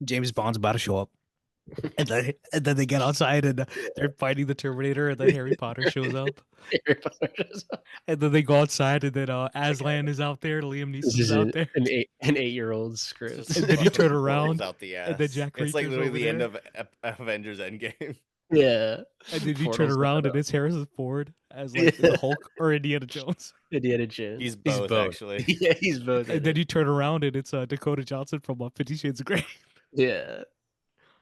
James Bond's about to show up. And then they get outside and they're fighting the Terminator, and then Harry Potter shows up. And then they go outside, and then Aslan is out there, Liam Neeson is out there. An 8-year-old script. And then you turn around, out the ass. and then Jack Reacher's it's like literally the there. end of Avengers Endgame. Yeah. And then you turn around, and it's Harrison Ford as like the Hulk or Indiana Jones. Indiana Jones. He's both. Actually. Yeah, he's both. And then you turn around, and it's Dakota Johnson from 50 Shades of Grey. Yeah.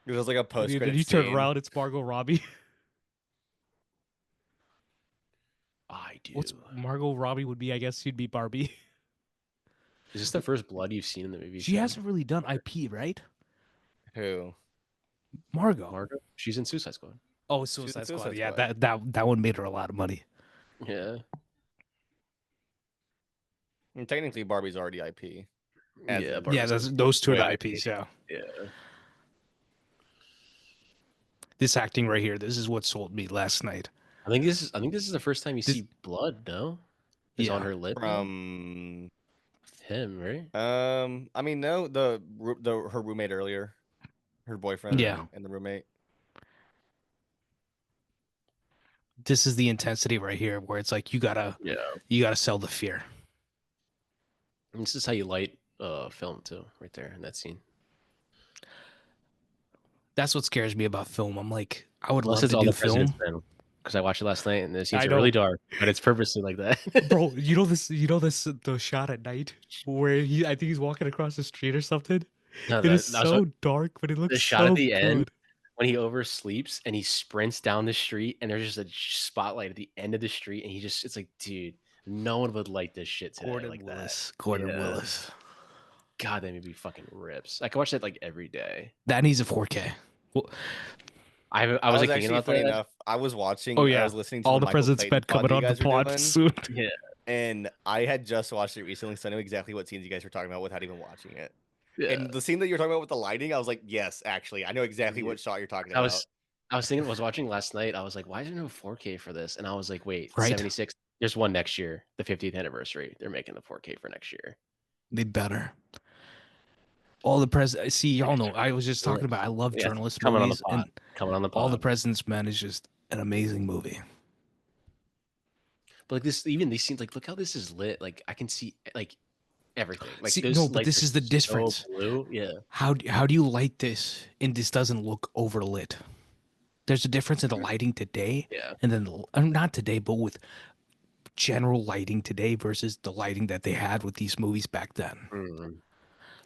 It was like a post. Then you turn around, it's Margot Robbie. I do. What's Margot Robbie would be? I guess she'd be Barbie. Is this the first blood you've seen in the movie? She hasn't really done IP, right? Who? Margot. She's in Suicide Squad. Oh, Suicide Squad. Yeah, that one made her a lot of money. Yeah. And technically, Barbie's already IP. Yeah, those two are the IPs. Yeah. Yeah. This acting right here, this is what sold me last night. I think this is the first time you see blood. No, is on her lip from him, right? I mean, no, her roommate earlier, her boyfriend, and the roommate. This is the intensity right here, where it's like you gotta sell the fear. And this is how you light film too, right there in that scene. That's what scares me about film. I'm like, I would love to do film because I watched it last night and the scenes are really dark, but it's purposely like that. Bro, you know the shot at night where I think he's walking across the street or something. It is so dark, but it looks the shot so at the good. end when he oversleeps and he sprints down the street and there's just a spotlight at the end of the street and it's like, dude, no one would light this shit today like that. Gordon Willis. God, that movie fucking rips. I can watch that like every day. That needs a 4K. Well, I was like thinking about funny that. Enough, I was watching. Oh yeah, I was listening to all the President's Bed coming on the pod soon. Yeah, and I had just watched it recently, so I knew exactly what scenes you guys were talking about without even watching it. Yeah. And the scene that you're talking about with the lighting, I was like, yes, actually, I know exactly what shot you're talking about. I was watching last night. I was like, why is there no 4K for this? And I was like, wait, right. There's one next year, the 50th anniversary. They're making the 4K for next year. They better. All the presidents. See, y'all know. I was just talking about. I love journalist movies, and coming on the pod. All the President's Men is just an amazing movie. But like this, even these scenes, like look how this is lit. Like I can see like everything. Like see, no, but this is the difference. Blue. Yeah. How do you light this and this doesn't look overlit? There's a difference in the lighting today, and then not today, but with general lighting today versus the lighting that they had with these movies back then. Mm-hmm.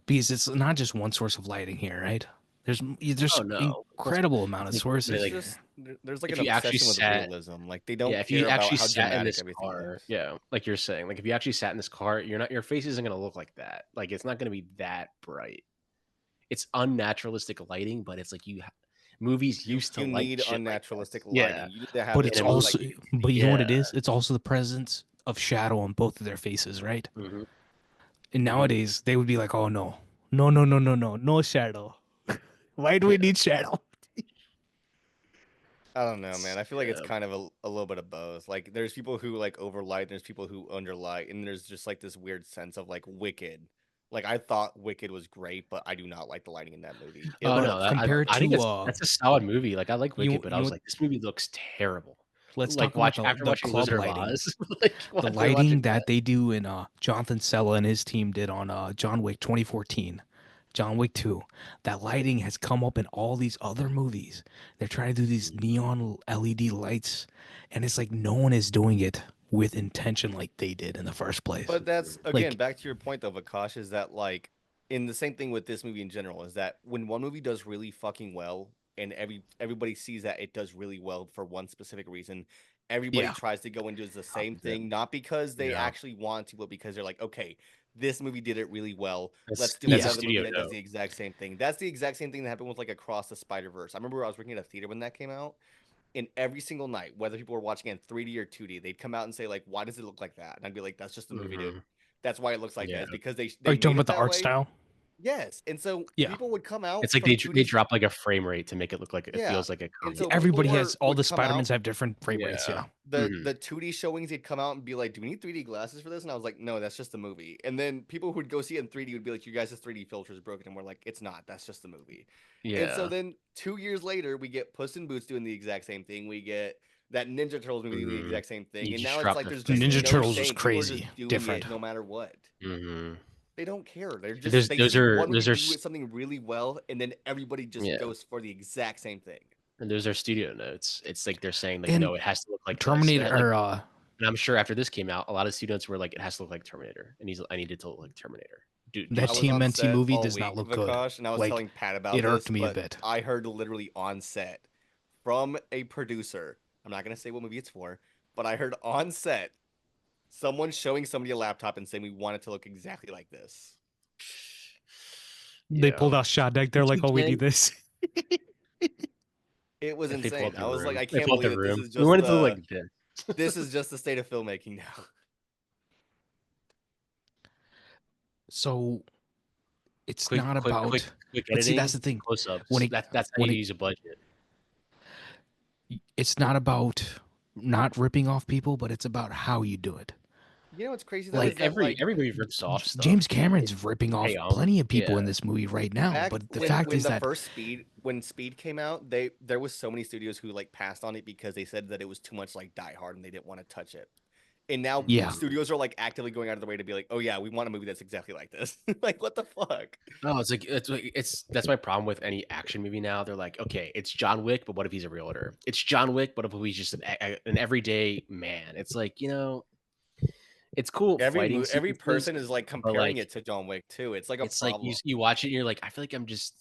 Because it's not just one source of lighting here, right? There's incredible amount of sources. There's like an obsession with realism. Like they don't care about how dramatic everything is. Yeah, like you're saying, like if you actually sat in this car, your face isn't gonna look like that. Like it's not gonna be that bright. It's unnaturalistic lighting, but it's like movies used to need unnaturalistic lighting. Yeah, you need to have but it's also, but you know what it is? It's also the presence of shadow on both of their faces, right? Mm-hmm. And nowadays they would be like, "Oh no shadow. Why do we need shadow?" I don't know, man. I feel like it's kind of a little bit of both. Like there's people who like overlight, there's people who underlight, and there's just like this weird sense of like Wicked. Like I thought Wicked was great, but I do not like the lighting in that movie. I think that's a solid movie. Like I like Wicked, but I was like, this movie looks terrible. Let's talk about the club lighting. The lighting that they do in Jonathan Sella and his team did on John Wick 2014. John Wick 2. That lighting has come up in all these other movies. They're trying to do these neon LED lights, and it's like no one is doing it with intention like they did in the first place. But that's, again, back to your point, though, Vakash, is that, like, in the same thing with this movie in general, is that when one movie does really fucking well, and everybody sees that it does really well for one specific reason, everybody tries to go and do the same thing, not because they actually want to, but because they're like, okay, this movie did it really well. Let's do another movie that does the exact same thing. That's the exact same thing that happened with like Across the Spider-Verse. I remember I was working at a theater when that came out, and every single night, whether people were watching it in 3D or 2D, they'd come out and say like, "Why does it look like that?" And I'd be like, "That's just the movie, dude. That's why it looks like that. Because they Are you talking about the art style? Yes, and so people would come out. It's like they drop like a frame rate to make it look like it feels like a comic. So everybody has all the Spider-Mans have different frame rates. Yeah, the 2D showings, they'd come out and be like, "Do we need 3D glasses for this?" And I was like, "No, that's just the movie." And then people who would go see it in 3D would be like, "You guys' 3D filter is broken," and we're like, "It's not. That's just the movie." Yeah. And so then 2 years later, we get Puss in Boots doing the exact same thing. We get that Ninja Turtles movie doing the exact same thing, and now it's like there's just Ninja Turtles was crazy, different, no matter what. They don't care. They're just those are do something really well, and then everybody just goes for the exact same thing. And those are studio notes. It's like they're saying like, no, it has to look like Terminator. And I'm sure after this came out, a lot of students were like, it has to look like Terminator, and I needed to look like Terminator. Dude, that TMNT movie does not look good. And I was telling Pat about it. Irked me a bit. I heard literally on set from a producer. I'm not gonna say what movie it's for, but I heard on set someone showing somebody a laptop and saying we want it to look exactly like this. They pulled out shot deck. They're like, "Oh, we need this." It was insane. I was like, I can't believe that this is just. We wanted to look like this. This is just the state of filmmaking now. So, it's not about. Quick editing, see, that's the thing. Close-ups. That's how you use a budget. It's not about not ripping off people, but it's about how you do it. You know what's crazy? Though, like everybody rips off stuff. James Cameron's ripping off plenty of people in this movie right now. But the fact is that when Speed came out, there was so many studios who like passed on it because they said that it was too much like Die Hard and they didn't want to touch it. And now studios are like actively going out of their way to be like, "Oh yeah, we want a movie that's exactly like this." Like, what the fuck? No, that's my problem with any action movie now. They're like, okay, it's John Wick, but what if he's a realtor? It's John Wick, but what if he's just an everyday man? It's like, it's cool. Every person is like comparing it to John Wick too. It's like a problem. Like you watch it and you're like, I feel like I'm just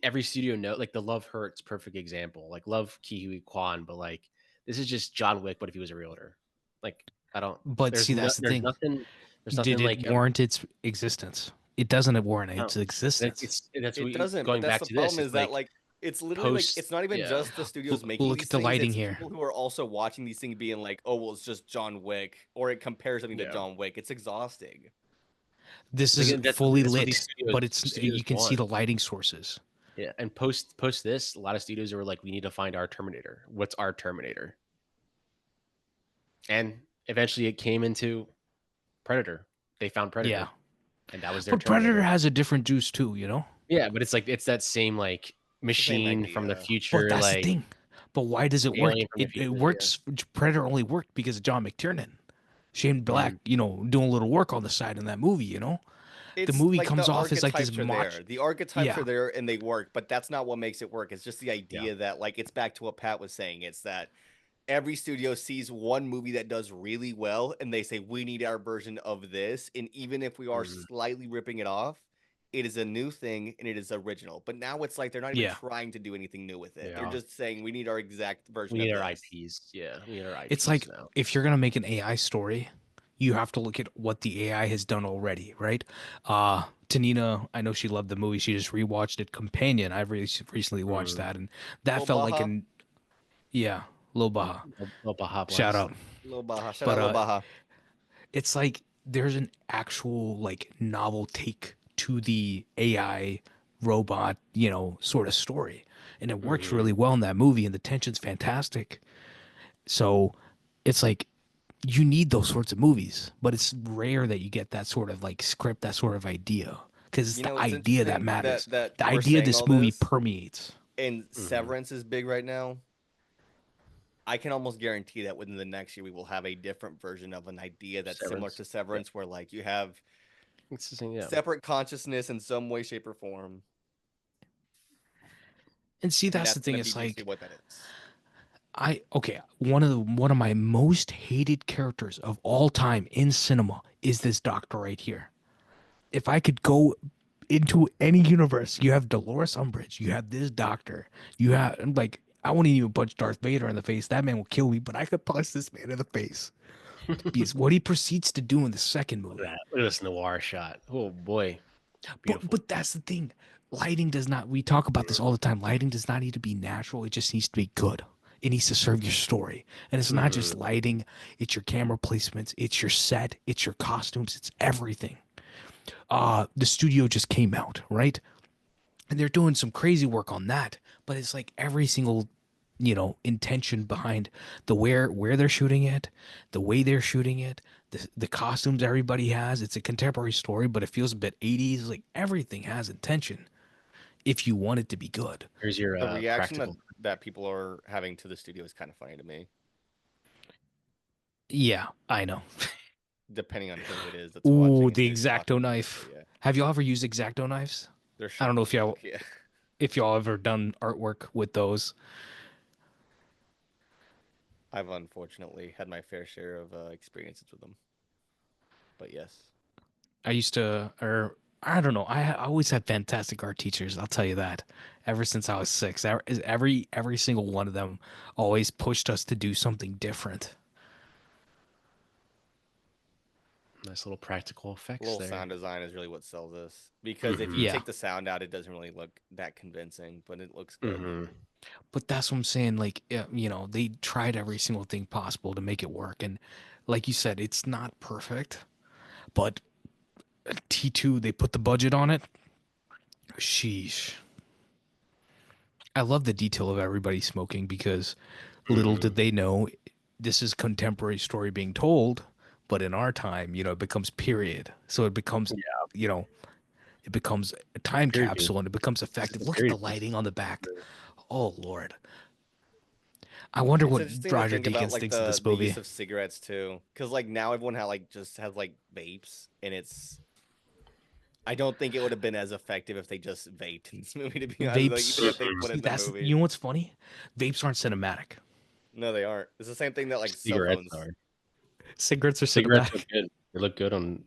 every studio note, like the Love Hurts perfect example. Like love Ke Huy Quan, but like this is just John Wick, but if he was a realtor. Like I don't. But see, that's the thing. There's nothing Did it like warrant its existence? It doesn't warrant its existence. It doesn't. Going back to this, problem is that like it's literally like it's not even just the studios making. Look at the lighting here. People who are also watching these things being like, "Oh, well, it's just John Wick," or it compares something to John Wick. It's exhausting. This is fully lit, but you can see the lighting sources. Yeah, and post this, a lot of studios are like, "We need to find our Terminator. What's our Terminator?" And eventually it came into Predator. They found Yeah. Predator, and that was their But Predator Terminator. has a different juice too, Yeah, but it's like it's that same like It's the same machine from the idea. But future, that's the like thing. But why does it work? alien from the It future. Yeah. works. Predator only worked because of John McTiernan. Shane Black, Mm. doing a little work on the side in that movie. The It's movie like the comes off as like this archetypes are macho. there. The archetypes Yeah. are there and they work, but that's not what makes it work. It's just the Yeah. idea that like it's back to what Pat was saying. It's that every studio sees one movie that does really well and they say we need our version of this, and even if we are Mhm. slightly ripping it off, it is a new thing and it is original. But now it's like they're not even Yeah. trying to do anything new with it. They're Yeah. just saying we need our exact We version of need our this. IPs. Yeah, we need our It's IPs like now. if you're gonna make an AI story, you have to look at what the AI has done already, right? Tanina, I know she loved the movie. She just rewatched it. Companion, I've recently watched Mm. that, and that Lil felt like Baja. an yeah, Lil Baja. Little Baja Shout Blast. out. Lil Baja. Shout But out Lil Baja. it's like there's an actual like novel take to the AI robot, sort of story. And it works Hmm. really well in that movie and the tension's fantastic. So it's like you need those sorts of movies, but it's rare that you get that sort of like script, that sort of idea. Because it's You the know, it's idea that interesting matters. that The we're idea of saying this all movie this permeates. and Hmm. Severance is big right now. I can almost guarantee that within the next year we will have a different version of an idea that's similar Severance. to Yeah. Severance, where like you have It's the same. Yeah. separate consciousness in some way, shape, or form, And see, and that's the that's thing. going to be It's basically like what that is. okay, one of my most hated characters of all time in cinema is this doctor right here. If I could go into any universe, you have Dolores Umbridge, you have this doctor, you have like I wouldn't even punch Darth Vader in the face. That man will kill me, but I could punch this man in the face. Because what he proceeds to do in the second Look at movie. that. Look at this noir shot. Oh boy, But beautiful. but that's the thing. Lighting does not we talk about this all the time. Lighting does not need to be natural. It just needs to be good. It needs to serve your story. And it's not just Hmm. lighting, it's your camera placements, it's your set, it's your costumes, it's everything. The studio just came out, right? And they're doing some crazy work on that, but it's like every single intention behind the where they're shooting it, the way they're shooting it, the costumes everybody has. It's a contemporary story, but it feels a bit 80s. Like everything has intention if you want it to be good. Here's your The reaction practical. that people are having to the studio is kind of funny to me, Yeah, I know. depending on who it is that's Ooh, watching and the who's Exacto talking. But knife. yeah, Have y'all ever used Exacto knives? they're I don't know sharp as fuck. Yeah, if y'all ever done artwork with those. I've unfortunately had my fair share of experiences with them. But yes, I used to, or I don't know. I always had fantastic art teachers. I'll tell you that. Ever since I was six, every single one of them always pushed us to do something different. Nice little practical a effects little there. sound design is really what sells this because if you Hmm. Yeah, take the sound out, it doesn't really look that convincing, but it looks good. Hmm. but that's what I'm saying. Like, they tried every single thing possible to make it work, and like you said, it's not perfect. But T2, they put the budget on it. Sheesh. I love the detail of everybody smoking because little Hmm. did they know this is contemporary story being told, but in our time, it becomes period. So it becomes, Yeah. you know, it becomes a time Period capsule piece. and it becomes This is effective. the Look at the period piece. lighting on the back. Oh Lord. I wonder It's what interesting to Roger think about Deakins like thinks of this the use movie. of cigarettes too, because like now everyone just has like vapes, and it's I don't think it would have been as effective if they just vaped in this movie. To be honest, like even Vapes, if they put it see, in the that's, movie, what's funny? Vapes aren't cinematic. no, they aren't. It's the same thing that like cell Cigarettes phones. are. Cigarettes are Cigarettes look cinematic. good. They look good on.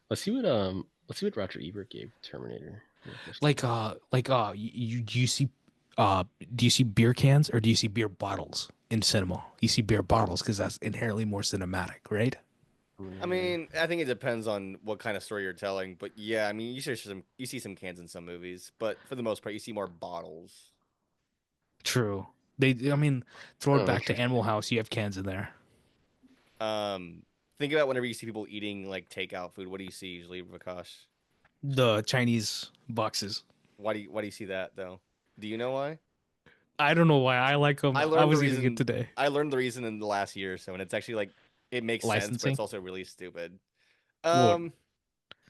Let's see what Roger Ebert gave Terminator for the first time. You see, uh, do you see beer cans or do you see beer bottles in cinema? You see beer bottles because that's inherently more cinematic, right? I Terminator. mean, I think it depends on what kind of story you're telling, but yeah, I mean, you see some cans in some movies, but for the most part, you see more bottles. True. I mean, throw it Oh, back to Animal interesting. House. You have cans in there. Um, think about whenever you see people eating like takeout food. What do you see usually, Vakash? The Chinese boxes. Why do you see that though? Do you know why? I don't know why I like them. I I learned the was eating it reason. today. I learned the reason in the last year or so, and it's actually like it makes sense, but Licensing? it's also really stupid. Well,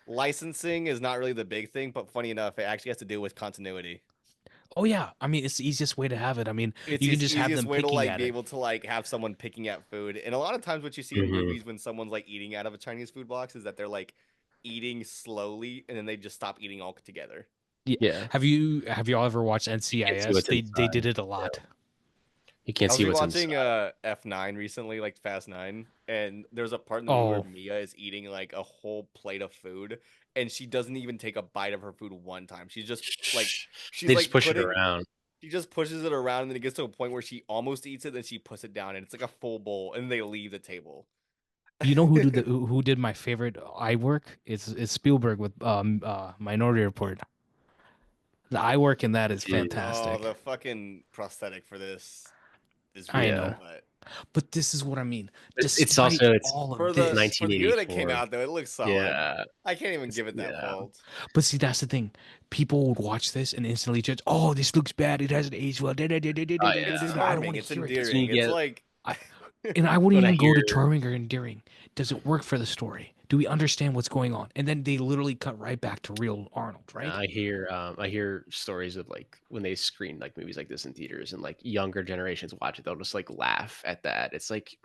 Licensing is not really the big thing, but funny enough, it actually has to do with continuity. Oh yeah, I mean it's the easiest way to have it. I mean, It's you can the just have easiest them way to picking like at be it. able to like have someone picking at food. And a lot of times what you see in mhm. movies when someone's like eating out of a Chinese food box is that they're like eating slowly and then they just stop eating altogether. Yeah. Yeah, Have you all ever watched you can't see NCIS? what's They did inside. it a Yeah, lot. you can't I was see what's rewatching inside. F9 recently, like Fast 9, and there's a part in the movie where Oh, Mia is eating like a whole plate of food and she doesn't even take a bite of her food one time. She's They just like push it putting around. she just pushes it around and then it gets to a point where she almost eats it, then she puts it down and it's like a full bowl and they leave the table. you know who did my favorite eye work? It's Spielberg with Minority Report. The eye work in that is Oh, fantastic. the fucking prosthetic for this is I really good, Yeah, know, but but this is what I mean. it's Despite also it's all for of it's the this, for the year that came 1984. out though, it looks solid. Yeah, I can't even give it that yeah. fault. but see, that's the thing. People would watch this and instantly judge. Oh, this looks bad. It hasn't aged well. Oh It's yeah. I don't charming, want to it's hear it. That's when endearing. you It's get like I, and I wouldn't when I even go hear to charming or endearing. Does it work for the story? Do we understand what's going on? And then they literally cut right back to real Arnold, right? I hear stories of like when they screen like movies like this in theaters and like younger generations watch it, they'll just like laugh at that. It's like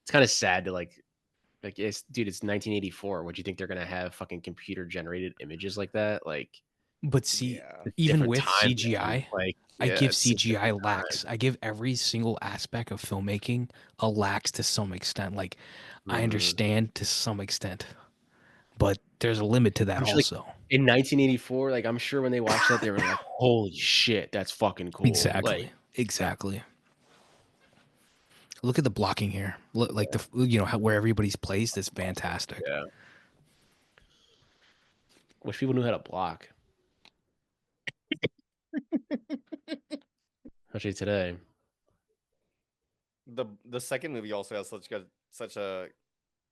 it's kind of sad to like it's dude, it's 1984. What do you think they're gonna have fucking computer generated images like that? Like But see, yeah. it's even different with time, man. CGI, Like I yeah, give it's a CGI different time. lacks. I give every single aspect of filmmaking a lacks to some extent. Like, I Mhm. understand to some extent, but there's a limit to that I'm sure like also. in 1984, like I'm sure when they watched that, they were like, "Holy shit, that's fucking cool!" Like, Exactly. Exactly. Look at the blocking here. Look, like where everybody's placed is fantastic. yeah, wish people knew how to block, especially today. The second movie also has such a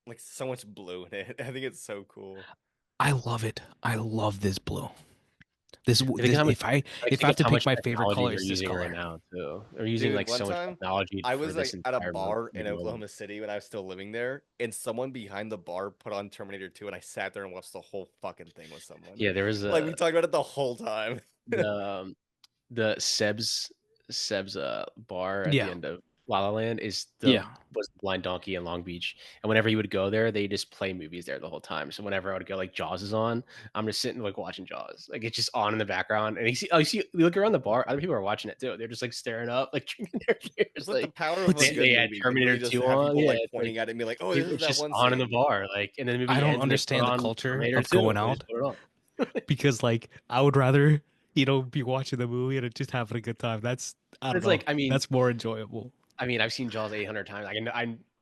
like so much blue in it. I think it's so cool. I love it. I love this blue. Think of This how much like, if I think have of to how pick much my favorite technology color, they're it's this using right color. now too. They're using, Dude, like, one so much time technology I for was this like at a entire bar in moment. Oklahoma City when I was still living there, and someone behind the bar put on Terminator 2, and I sat there and watched the whole fucking thing with someone. Yeah, there was Like we talked about it the whole time. the, um, the Seb's, bar at the Yeah. end of La La Land Yeah. was the Blind Donkey in Long Beach, and whenever you would go there, they just play movies there the whole time. So whenever I would go, like, Jaws is on, I'm just sitting, like, watching Jaws. Like, it's just on in the background, and you look around the bar, other people are watching it too. They're just, like, staring up, like, drinking their beers, But the like, power of But a see, good they had movie can Terminator really just 2 have on. people Yeah, like it's like pointing at it and be like, "Oh, this people is it's that just one on in the scene." bar, like, and then the I movie don't ends, and they put understand the on culture Terminator of 2. going They just out put it on. because like I would rather, be watching the movie and just having a good time. That's I don't It's know. like, I mean That's more enjoyable. I've seen Jaws 800 times.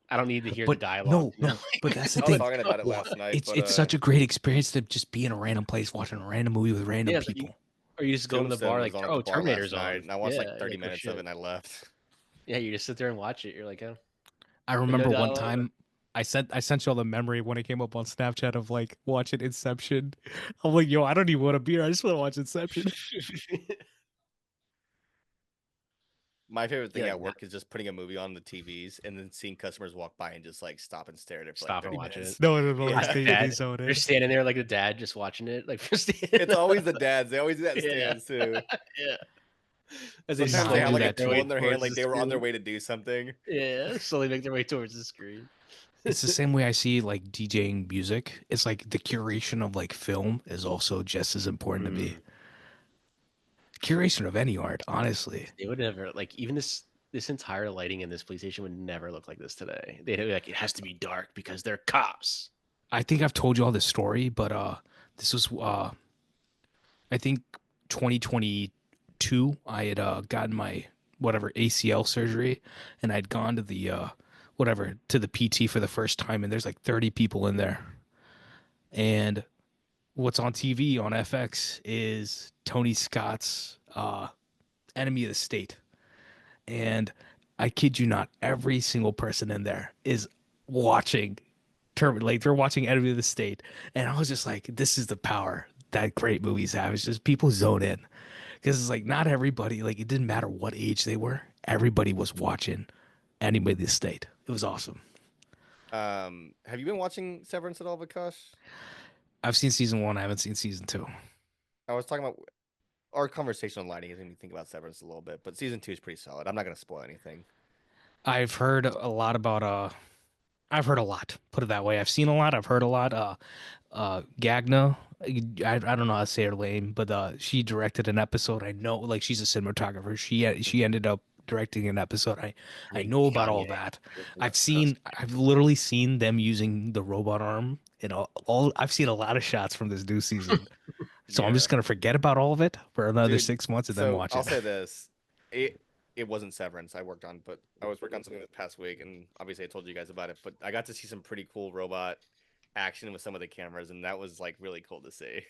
I don't need to hear the But dialogue no, to know, no, but like, that's the I was thing. talking what's about it going last on. night, but It's such a great experience to just be in a random place watching a random movie with random Yeah, it's like people. you just go to the bar Tombstone was like, on at the "Oh, bar last Terminator's night, on." and I watched like Yeah, you're 30 like, "Oh, minutes of it shit." and I left. Yeah, you just sit there and watch it. You're like, "Oh." I And no remember one dialogue. time I sent you all the memory when it came up on Snapchat of like watching Inception. I'm like, yo, I don't even want a beer. I just want to watch Inception. My favorite Yeah, thing like, at work is just putting a movie on the TVs and then seeing customers walk by and just like stop and stare at it for like stop and 30 watch it. minutes. No, no, no. Like Classic Yeah. they dad. zone They're in. standing there like the dad just watching it, like, for standing It's always the up. dads. They always do that in Yeah. stands too. Yeah. As they Sometimes Nah, they I have do slowly like a make that their tool way too. in their hand, towards like the they were on their screen. way to do something. Yeah, slowly make their way towards the screen. It's the same way I see like DJing music. It's like the curation of like film is also just as important to me. Mm. Curation of any art, honestly. They would never like even this entire lighting in this police station would never look like this today. They'd be like, it has to be dark because they're cops. I think I've told you all this story, but this was I think 2022. I had gotten my whatever ACL surgery, and I'd gone to the whatever to the PT for the first time, and there's like 30 people in there, and what's on TV on FX is Tony Scott's Enemy of the State. And I kid you not, every single person in there is watching like they're watching Enemy of the State. And I was just like, this is the power that great movies have. It's just people zone in. Because it's like not everybody, like it didn't matter what age they were, everybody was watching Enemy of the State. It was awesome. Have you been watching Severance at all, Vikash? I've seen season 1. I haven't seen season 2. I was talking about our conversational lighting is made me think about Severance a little bit, but season 2 is pretty solid. I'm not gonna spoil anything. I've heard a lot about I've heard a lot. Put it that way. I've seen a lot. I've heard a lot. Gagna. I don't know how to say her name, but she directed an episode. I know, like she's a cinematographer. She ended up directing an episode. I Like know about all Kanye. that. I've literally seen them using the robot arm and all I've seen a lot of shots from this new season. So I'm Yeah. just gonna forget about all of it for another Dude, 6 months and then so watch I'll it. say this. It wasn't Severance I worked on, but I was working on something this past week, and obviously I told you guys about it, but I got to see some pretty cool robot action with some of the cameras, and that was like really cool to see.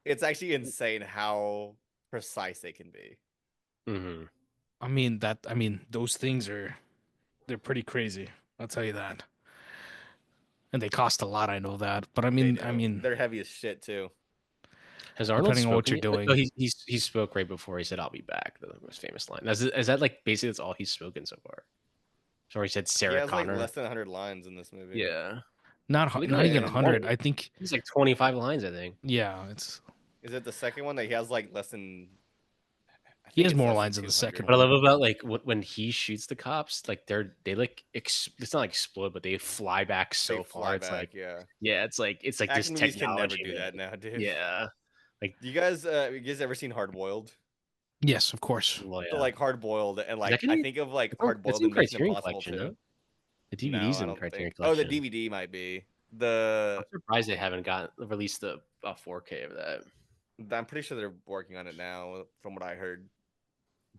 It's actually insane how precise they can be. Mm-hmm. I mean those things are they're pretty crazy. I'll tell you that. And they cost a lot, I know that. But They I do. mean, They're heavy as shit too. Has Arnold depending on what spoken you're yet? Oh, doing. he spoke right before he said, "I'll be back." The most famous line. Is that like basically that's all he's spoken so far? So he said He Sarah has like Connor. less than 100 lines in this movie. Yeah, Not even And 100. I think he's like 25 lines. I think yeah, it's is it the second one that he has like less than I he think has it's more less than lines in the 200. second what I one. love about like when he shoots the cops, like they like it's not like explode, but they fly back They so far. fly It's back, like yeah. it's like this Action movies can never technology do that that now, dude. yeah, like You guys ever seen Hard Boiled? Yes, of course. well So yeah. like Hard Boiled and Is that like gonna I be think of like it's Hard Boiled in and Mission Criterion Impossible Collection, too. no? The No, DVD's I in don't Criterion think. Oh, the Collection. DVD might be. I'm The surprised they haven't got released a 4K of that. I'm pretty sure they're working on it now, from what I heard.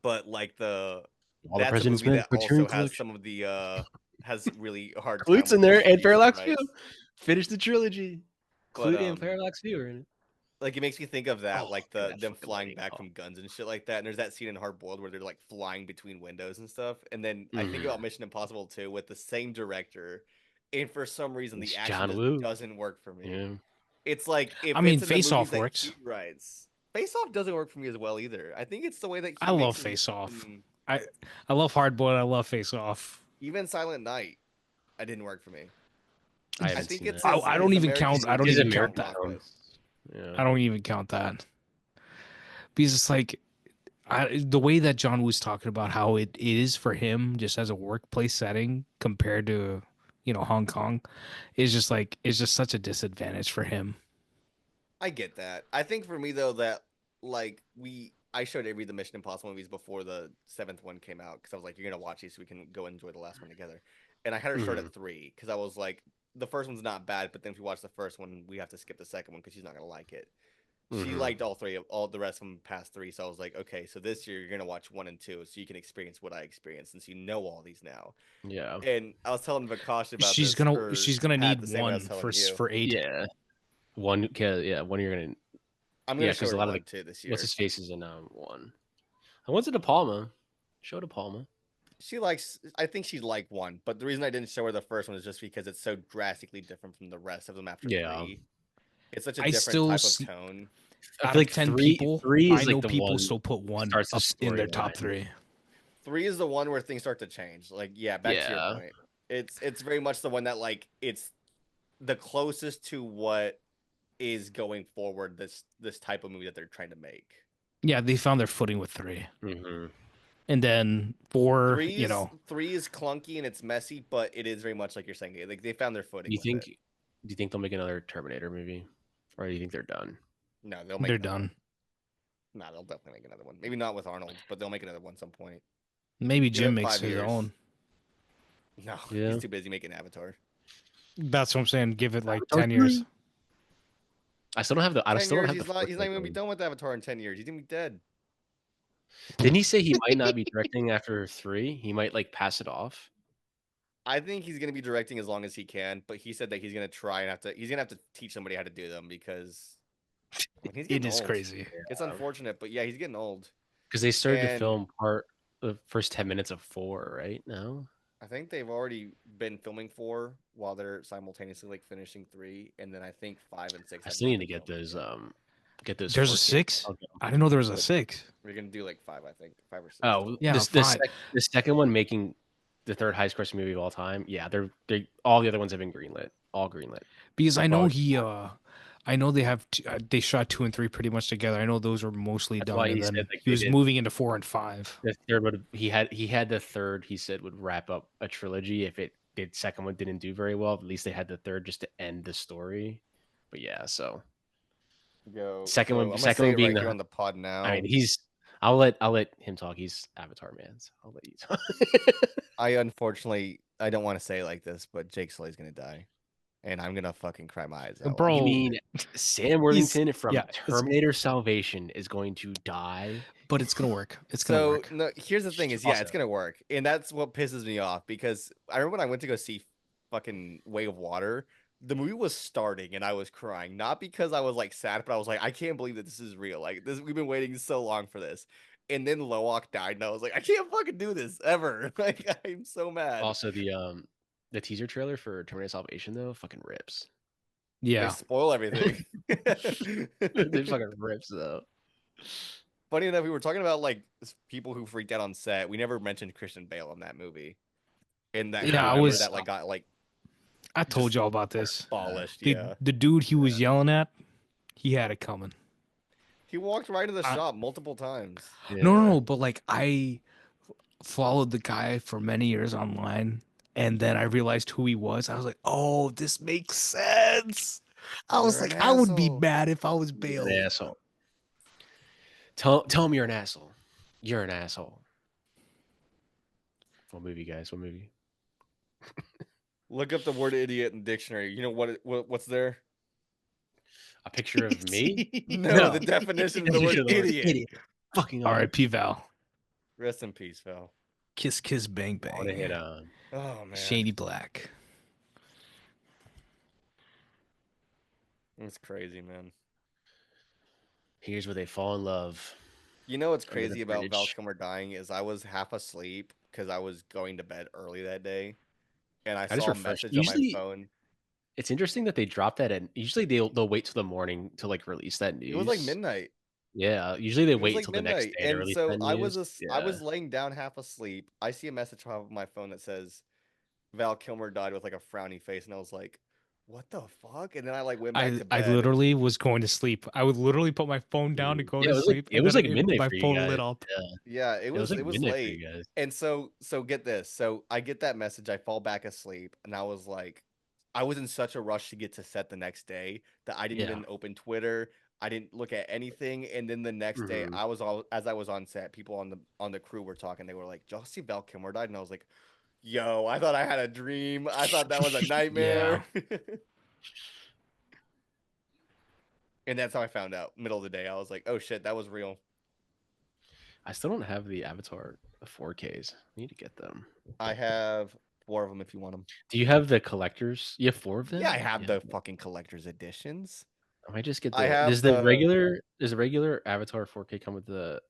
But like the All the that's a President's movie Men that Criterion also has Collection. some of the has really hard time Clute's with in there and distribution Parallax View. rights. Finish the trilogy. But Clute and Parallax View are in it. like it makes me think of that, Oh, like look at that them fucking flying lighting. back Oh. from guns and shit like that. And there's that scene in Hard Boiled where they're like flying between windows and stuff. And then I think Mhm. about Mission Impossible 2 with the same director, and for some reason the It's action John just Woo. doesn't work for me. Yeah. It's like I if mean, it's in the Face movies Off that works. he writes, Face Off doesn't work for me as well either. I think it's the way that he I love makes his Face Off. mm, I I love Hard Boiled. I love Face Off. even Silent Night. It didn't work for me. I I haven't think seen it's that. I don't his even American count. I don't His even Beauty count American come that. off Tone. with. Yeah. I don't even count that because it's like the way that John was talking about how it is for him just as a workplace setting compared to Hong Kong is just like it's just such a disadvantage for him. I get that. I think for me though that like I showed Avery the Mission Impossible movies before the seventh one came out because I was like, you're gonna watch these so we can go enjoy the last one together. And I had her start Mhm. at 3 because I was like, the first one's not bad, but then if we watch the first one, we have to skip the second one because she's not gonna like it. She Mhm. liked all the rest of them past 3, so I was like, okay, so this year you're gonna watch 1 and 2 so you can experience what I experienced since you know all these now. Yeah. And I was telling Vakash about this, or She's gonna Pat need the same way I was one telling you. for 8. Yeah. One. Yeah. One you're gonna. I'm Yeah, gonna show because a her lot of the 1 too this what's year. his face is in one. I went to De Palma. Show De Palma. She likes I think she'd like 1, but the reason I didn't show her the first one is just because it's so drastically different from the rest of them after Yeah. 3. It's such a I different still type of see tone. I out feel of like 10 three. people, Three I is like know the people one still put that 1 starts the up in their top storyline. 3. 3 is the one where things start to change. Like, yeah, back to your Yeah. point. It's very much the one that like it's the closest to what is going forward this type of movie that they're trying to make. Yeah, they found their footing with 3. Mm-hmm. And then 4, Three is clunky and it's messy, but it is very much like you're saying. Like they found their Do footing you with think? it. Do you think they'll make another Terminator movie, or do you think they're done? No, they'll make they're another done. one. No, they'll definitely make another one. Maybe not with Arnold, but they'll make another one some point. Maybe Give Jim it makes 5 his years. own. No, Yeah. he's too busy making Avatar. That's what I'm saying. Give it like Avatar 10 years. 3. I still don't have the. I 10 still don't years, have the. he's not even gonna be done with Avatar in 10 years. He's gonna be dead. Didn't he say he might not be directing after 3? He might like pass it off. I think he's gonna be directing as long as he can, but he said that he's gonna try and he's gonna have to teach somebody how to do them because I mean, he's It getting is old. crazy. It's unfortunate, but yeah, he's getting old. Because they started to And film the first 10 minutes of 4, right? No. I think they've already been filming 4 while they're simultaneously like finishing 3, and then I think 5 and 6 I have still just need to been filming. get those There's a 4K. 6? I didn't know there was a 6. We're gonna do like 5, I think 5 or 6 Oh, total. Yeah, this fine. the second one making the third highest grossing movie of all time. Yeah, they all the other ones have been greenlit, all greenlit. Because I know But I know they shot 2 and 3 pretty much together. I know those were mostly that's done, why and he said then like he they was did moving into 4 and 5. the third would he had the third he said would wrap up a trilogy if the second one didn't do very well. At least they had the third just to end the story. But yeah, so So I'm gonna say it being right here the on the pod I mean now. I'll let him talk. He's Avatar man. So I'll let you talk. I don't want to say it like this, but Jake Sully's gonna die, and I'm gonna fucking cry my eyes out. You Bro, mean Sam he's Worthington from yeah, Terminator Salvation is going to die? but it's gonna work. It's gonna So work. no, here's the thing: is yeah, Also, it's gonna work, and that's what pisses me off because I remember when I went to go see fucking Way of Water. The movie was starting and I was crying, not because I was like sad, but I was like, I can't believe that this is real. Like this, we've been waiting so long for this. And then Loak died, and I was like, I can't fucking do this ever. Like I'm so mad. also the teaser trailer for Terminator Salvation though fucking rips. They Yeah. spoil everything. They fucking rips though. Funny enough, we were talking about like people who freaked out on set. We never mentioned Christian Bale in that movie, and that Yeah, crew I member was that like got like I told just y'all about this. abolished. The Yeah, the dude he was yelling at, he had it coming. he walked right into the I, shop multiple times. no, but like I followed the guy for many years online, and then I realized who he was. I was like, oh, this makes sense. I was You're an like, I would be asshole. mad if I was You're an Bale. asshole. Tell him you're an asshole. You're an asshole. What movie, guys? What movie? Look up the word idiot in the dictionary. You know what's there? A picture of me? No, No. the definition of the word Definition of the word idiot. idiot. Fucking R.I.P. Val. Rest in peace, Val. Kiss, kiss, bang, I want to hit bang. Oh man, Shady Black. it's crazy, man. Here's where they fall in love You know what's under the crazy about Val bridge. Kilmer dying is I was half asleep because I was going to bed early that day, and I I just saw a refreshed. message on my Usually, phone. it's interesting that they drop that, and usually they'll wait till the morning to like release that It was like news. midnight. Yeah, usually they It was wait like until the next midnight, day to and release so that news. I Yeah, was laying down half asleep. I see a message on my phone that says Val Kilmer died with like a frowny face, and I was like, "What the fuck?" And then I like went back to I bed. literally was going to sleep. I would literally put my phone down to go yeah. to sleep, It and was then like midnight my for you phone guys. lit up. Yeah, Yeah, it was like it was midnight for late. you guys. And so get this. So I get that message, I fall back asleep, and I was like I was in such a rush to get to set the next day that I didn't Yeah. even open Twitter. I didn't look at anything. And then the next day Hmm. I was all as I was on set, people on the crew were talking. They were like, "Did y'all see Val Kilmer died?" And I was like, "Yo, I thought I had a dream. I thought that was a Yeah. nightmare." And that's how I found out. Middle of the day. I was like, "Oh shit, that was real." I still don't have the Avatar 4Ks. I need to get them. I have 4 of them if you want them. Do you have the collectors? You have 4 of Yeah, them? I have Yeah. the fucking collector's editions. I might just get I the have the does the regular Avatar 4K come with the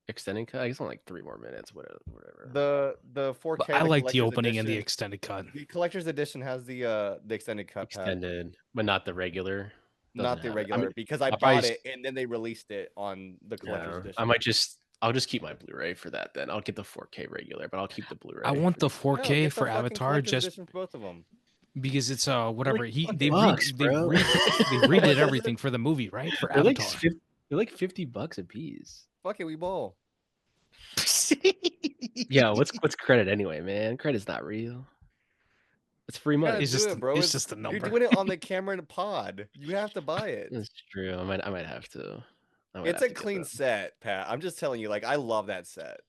extended cut? I guess only like 3 more minutes, whatever. the But 4K, I the like the collector's opening and the edition. extended cut. The collector's edition has the extended cut pad, Extended, but not the regular. Doesn't not the have it. I mean, regular, because I I'll probably bought it and then they released it on the collector's yeah, edition. I'll just keep my Blu-ray for that then. I'll get the 4K regular, but I'll keep the I Blu-ray want for the these. No, 4K get the for fucking Avatar collector's just edition for both of them. because it's They're like whatever $20, bro. they redid everything for the movie, right? For They're like Avatar. they're like $50 a piece. Fuck it, we ball. Yeah, what's credit anyway, man? Credit's not real. It's free You gotta money. do it, bro. It's just a You're number. doing it on the Cameron pod. You have to buy it. That's true. I might have to. I might It's have a to get clean them. set, Pat. I'm just telling you, like I love that set.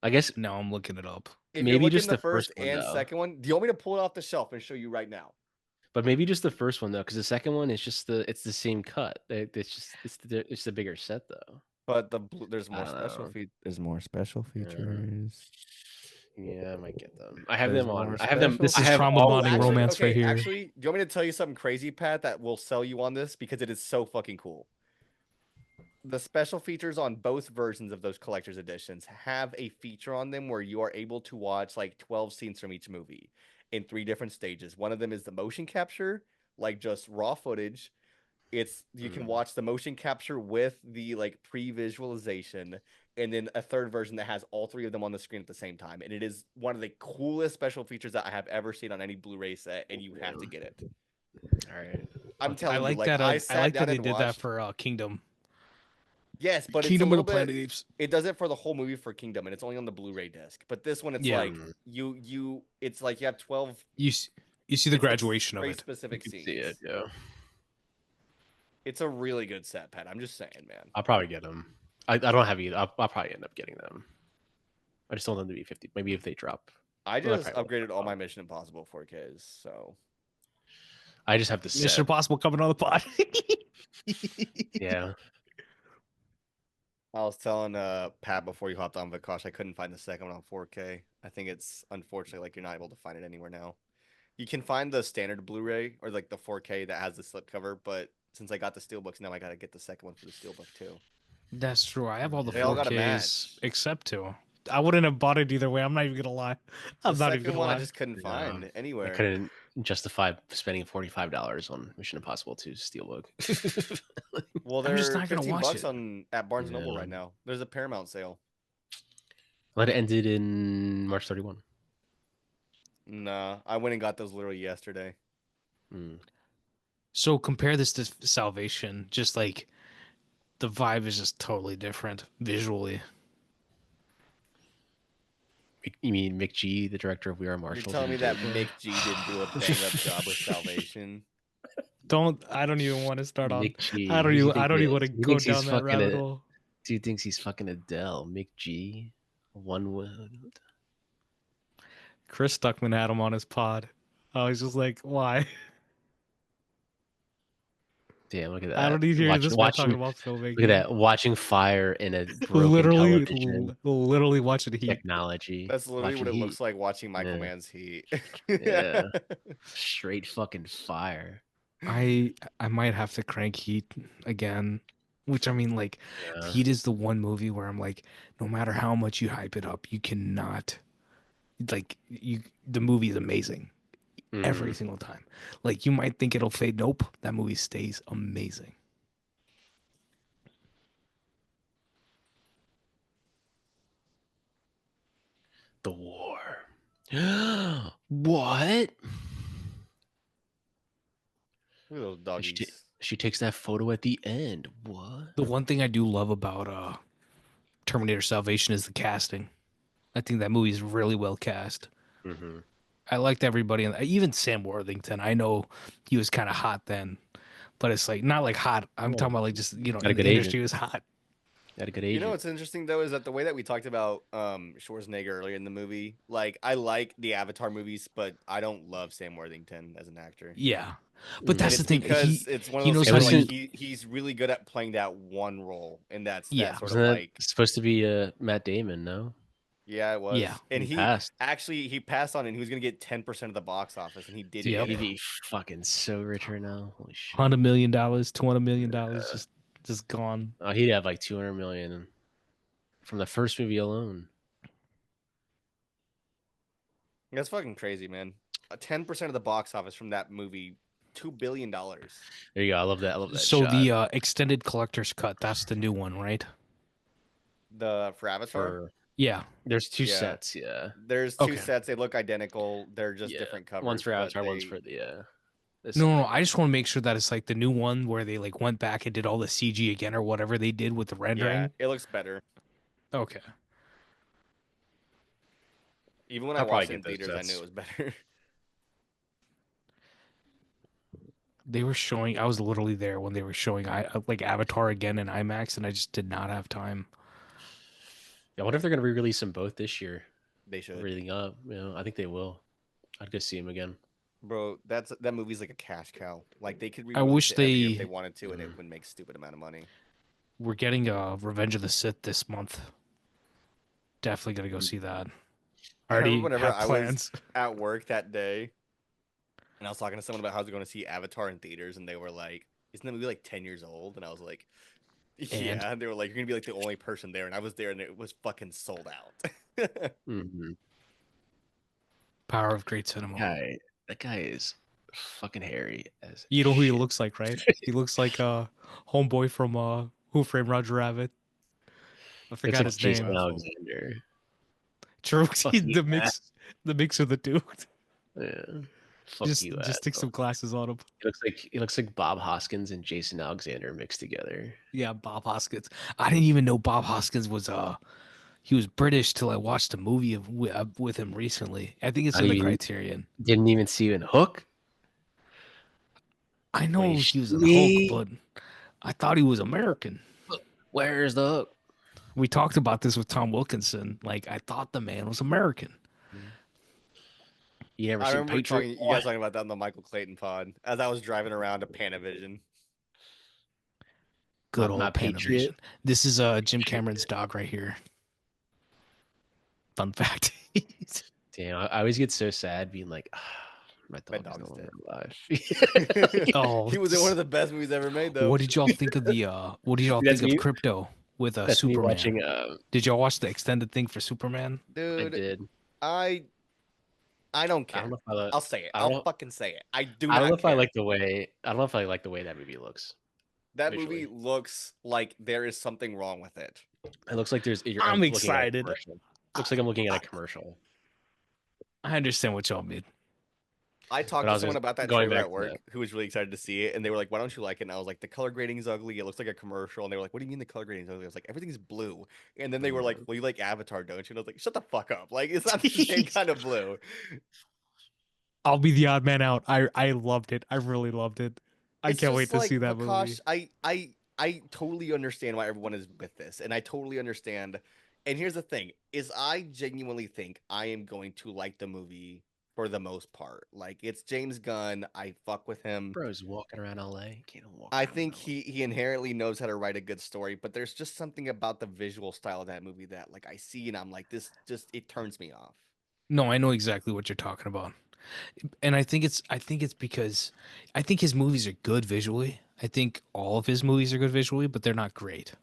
I guess Now I'm looking it up. If you're maybe looking just the the first first one and though. second one, do you want me to pull it off the shelf and show you right now? But maybe just the first one though, because the second one is just it's the same cut. It's the bigger set though. But there's I more don't special know. there's more special Uh, features. yeah, I might get them. I have There's them on. more I have them. special This I is have features. trauma all Oh, bonding four. actually, romance right okay, here. actually, do you want me to tell you something crazy, Pat, that will sell you on this because it is so fucking cool? The special features on both versions of those collector's editions have a feature on them where you are able to watch like 12 scenes from each movie in 3 different stages. One of them is the motion capture, like just raw footage. It's you can watch the motion capture with the like pre-visualization, and then a third version that has all three of them on the screen at the same time. And it is one of the coolest special features that I have ever seen on any Blu-ray set, and you have to get it. All right. I'm telling you, like like that. I I sat like that down they and did that watched. for Kingdom. Yes, but it's a Kingdom of little the Planet bit. of the Apes. It does it for the whole movie for Kingdom, and it's only on the Blu-ray disc. But this one, it's Yeah. like you. It's like you have 12. You see the graduation of very it. specific You scenes. see it, yeah. It's a really good set, Pat. I'm just saying, man. I'll probably get them. I don't have either. I'll probably end up getting them. I just don't want them to be 50. Maybe if they drop. I just upgraded all my Mission Impossible 4Ks, so I just have the set. Mission Impossible coming on the pod. Yeah. I was telling Pat before you hopped on Vikosh, I couldn't find the second one on 4K. I think it's unfortunately like you're not able to find it anywhere now. You can find the standard Blu-ray or like the 4K that has the slipcover, but since I got the steelbooks, now I got to get the second one for the steelbook too. That's true. I have all the They all got a 4Ks match. except two. I wouldn't have bought it either way. I'm not even gonna lie. I'm not even gonna lie. I just couldn't find anywhere. I couldn't justify spending $45 on Mission Impossible 2 Steelbook. Well, they're just not gonna $15 on at Barnes and Noble right now. There's a Paramount sale. Well, it ended in March 31. Nah, I went and got those literally yesterday. So compare this to Salvation. Just like the vibe is just totally different visually. You mean Mick G, the director of We Are Marshall? You're telling me that Mick G didn't do a bang-up job with Salvation? I don't even want to start on. Mick G. I don't even want to go down that rabbit hole. Dude thinks he's fucking Adele. Mick G. One word. Chris Stuckman had him on his pod. I was just like, why? Damn, look at that. I don't need to hear this guy talking about filming. Look at that. Watching fire in a broken television. Literally watching Heat. Technology. That's literally what it looks like watching Michael Mann's Heat. Yeah. Straight fucking fire. I might have to crank Heat again. Which I mean, like, Heat is the one movie where I'm like, no matter how much you hype it up, you cannot, like, the movie is amazing every single time. Like, you might think it'll fade. Nope, that movie stays amazing. The war. What? Look at those doggies. She takes that photo at the end. What? The one thing I do love about Terminator Salvation is the casting. I think that movie is really well cast. I liked everybody, even Sam Worthington. I know he was kind of hot then, but it's like not like hot. I'm talking about like just in the industry was hot. Had a good agent. You know what's interesting though is that the way that we talked about Schwarzenegger earlier in the movie, like I like the Avatar movies, but I don't love Sam Worthington as an actor. Yeah, but that's the thing because it's one of those things like he's really good at playing that one role, and that's that sort of like supposed to be Matt Damon, no? Yeah, it was. Yeah, and he passed. Actually he passed on, and he was gonna get 10% of the box office, and he did. He'd be fucking so rich right now. Holy shit! $100 million, $200 million, just gone. Oh, he'd have like 200 million from the first movie alone. That's fucking crazy, man. 10% of the box office from that movie, $2 billion. There you go. I love that. I love that. So the extended collector's cut, that's the new one, right? For Avatar? Yeah. There's two sets, yeah. There's two sets. They look identical. They're just different covers. One's for Avatar, one's for the No, I just want to make sure that it's like the new one where they like went back and did all the CG again or whatever they did with the rendering. Yeah, it looks better. Okay. Even when I watched it in theaters, I knew it was better. They were showing. I was literally there when they were showing like Avatar again in IMAX, and I just did not have time. Yeah, I wonder if they're gonna re-release them both this year. They should. Everything up, I think they will. I'd go see them again. Bro, that movie's like a cash cow. Like they could. I wish if they wanted to, and it would make a stupid amount of money. We're getting Revenge of the Sith this month. Definitely gonna go see that. Already whenever have plans. I was at work that day, and I was talking to someone about how I was going to see Avatar in theaters, and they were like, "Isn't the movie like 10 years old?" And I was like, "Yeah." And they were like, "You're gonna be like the only person there," and I was there, and it was fucking sold out. Power of great cinema. That guy is fucking hairy as You know who he shit. looks like, right? He looks like homeboy from Who Framed Roger Rabbit. I Looks forgot like his Jason name. Alexander. True, Fuck you, the mix of the two. yeah. Fuck Just you, just stick asshole. some glasses on him. He looks like Bob Hoskins and Jason Alexander mixed together. Yeah, Bob Hoskins. I didn't even know Bob Hoskins was he was British till I watched a movie with him recently. I think it's I in the didn't Criterion. didn't even see you in Hook. I know Wait, he was in Hulk, me? but I thought he was American. Where's the Hook? We talked about this with Tom Wilkinson. Like I thought the man was American. You never I seen remember Patriot? you guys talking about that on the Michael Clayton pod as I was driving around to Panavision. My Good my old Patriot. Panavision. This is Jim Cameron's dog right here. Fun fact. Damn, I always get so sad being like, my My dog is dog no is longer dead. alive. Oh, He was in one of the best movies ever made, though. what did y'all think of the what did y'all That's think of me. Crypto with That's me Superman? watching. Did y'all watch the extended thing for Superman? I Dude, did. I I don't I don't care. know if I. Like, I'll say it. I don't I'll know. fucking say it. I do I don't know not if I care. like the way. I don't know if I like the way that movie looks That movie visually. looks like there is something wrong with it. It looks like I'm I'm looking at a excited. commercial. Looks like I'm looking at a commercial. I understand what y'all mean. I But talked I to was someone just about that going trailer back at to that. work who was really excited to see it, and they were like, "Why don't you like it?" And I was like, "The color grading is ugly. It looks like a commercial." And they were like, "What do you mean the color grading is ugly?" I was like, "Everything's blue." And then they were like, "Well, you like Avatar, don't you?" And I was like, "Shut the fuck up! Like, it's not the same kind of blue." I'll be the odd man out. I loved it. I really loved it. I It's can't wait just to like see that Prakash. movie. I totally understand why everyone is with this, and I totally understand. And here's the thing: is I genuinely think I am going to like the movie for the most part. Like it's James Gunn. I fuck with him. Bro's walking around LA. Can't walk I around think LA. he inherently knows how to write a good story, but there's just something about the visual style of that movie that like I see and I'm like this just it turns me off. No, I know exactly what you're talking about. And I think it's because I think his movies are good visually. I think all of his movies are good visually, but they're not great.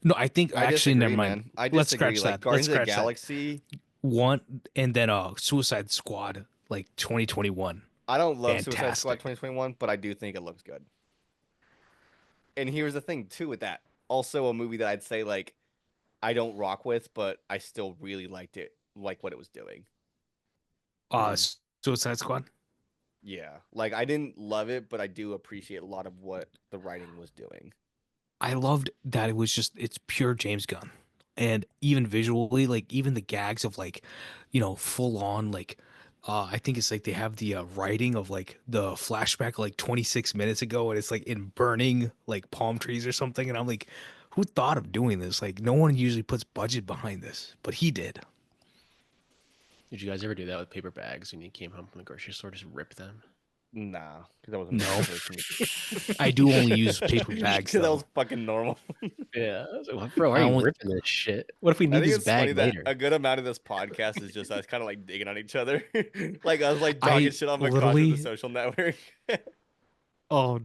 No, I think I actually never disagree, mind. man. I Let's disagree. scratch Like that. Let's Guardians of the scratch that. Galaxy, One and then Suicide Squad like 2021. I don't love Suicide Squad Fantastic. 2021, but I do think it looks good. And here's the thing too with that. Also a movie that I'd say like I don't rock with, but I still really liked it, like what it was doing. Uh Suicide Squad. Yeah. Like I didn't love it, but I do appreciate a lot of what the writing was doing. I loved that it was just it's pure James Gunn. And even visually, like even the gags of like, full on like I think it's like they have the writing of like the flashback like 26 minutes ago and it's like in burning like palm trees or something and I'm like who thought of doing this? Like no one usually puts budget behind this, but he did. Did you guys ever do that with paper bags when you came home from the grocery store? Just rip them? Nah, because that wasn't No. necessary for me. I do only use paper bags Because that was though. fucking normal. Yeah. I was like, "What, bro, why I are you only ripping this shit? What if we I need think this it's funny bag that later?" a good amount of this podcast is just us kind of like digging on each other. Like I was like talking I shit on Makash with the literally social network. Oh,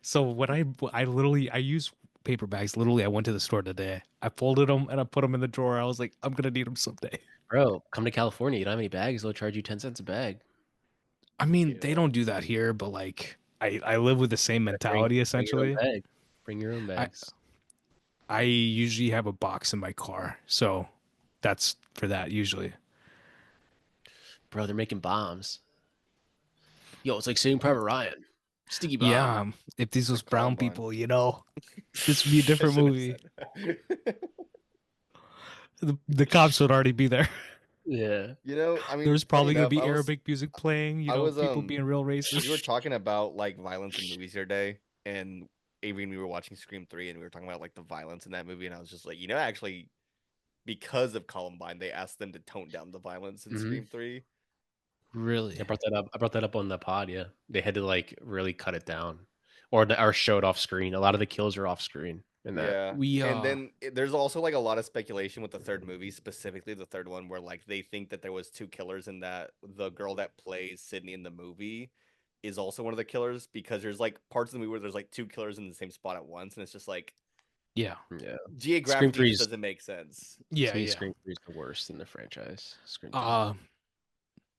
so when I literally I use paper bags. Literally, I went to the store today. I folded them and I put them in the drawer. I was like, I'm gonna need them someday. Bro, come to California. You don't have any bags. They'll charge you 10 cents a bag. I mean, they Yeah. don't do that here, but like, I live with the same Gotta bring mentality your own essentially. bag. Bring your own I bags. I usually have a box in my car, so that's for that usually. Bro, they're making bombs. Yo, it's like Saving Private Ryan. Sticky bomb. Yeah, if these Or was brown Columbine. people, this would be a I different should have movie. said that. The cops would already be there. Yeah. I mean, There's funny probably gonna enough, be Arabic music playing. I was People being real we were racist. talking about like violence in movies the other day, and Avery and we were watching Scream 3 and we were talking about like the violence in that movie, and I was just like, actually because of Columbine, they asked them to tone down the violence in Hmm. Scream 3. Really? I brought that up. I brought that up on the pod. Yeah, they had to like really cut it down, or show it off screen. A lot of the kills are off screen in that. Yeah. We And then there's also like a lot of speculation with the third movie, specifically the third one, where like they think that there was two killers and that the girl that plays Sydney in the movie is also one of the killers because there's like parts of the movie where there's like two killers in the same spot at once, and it's just like yeah. Yeah, Scream geographically it Three just is doesn't make sense. Yeah, to me. yeah. Scream Three is the worst in the franchise. Scream Three. Uh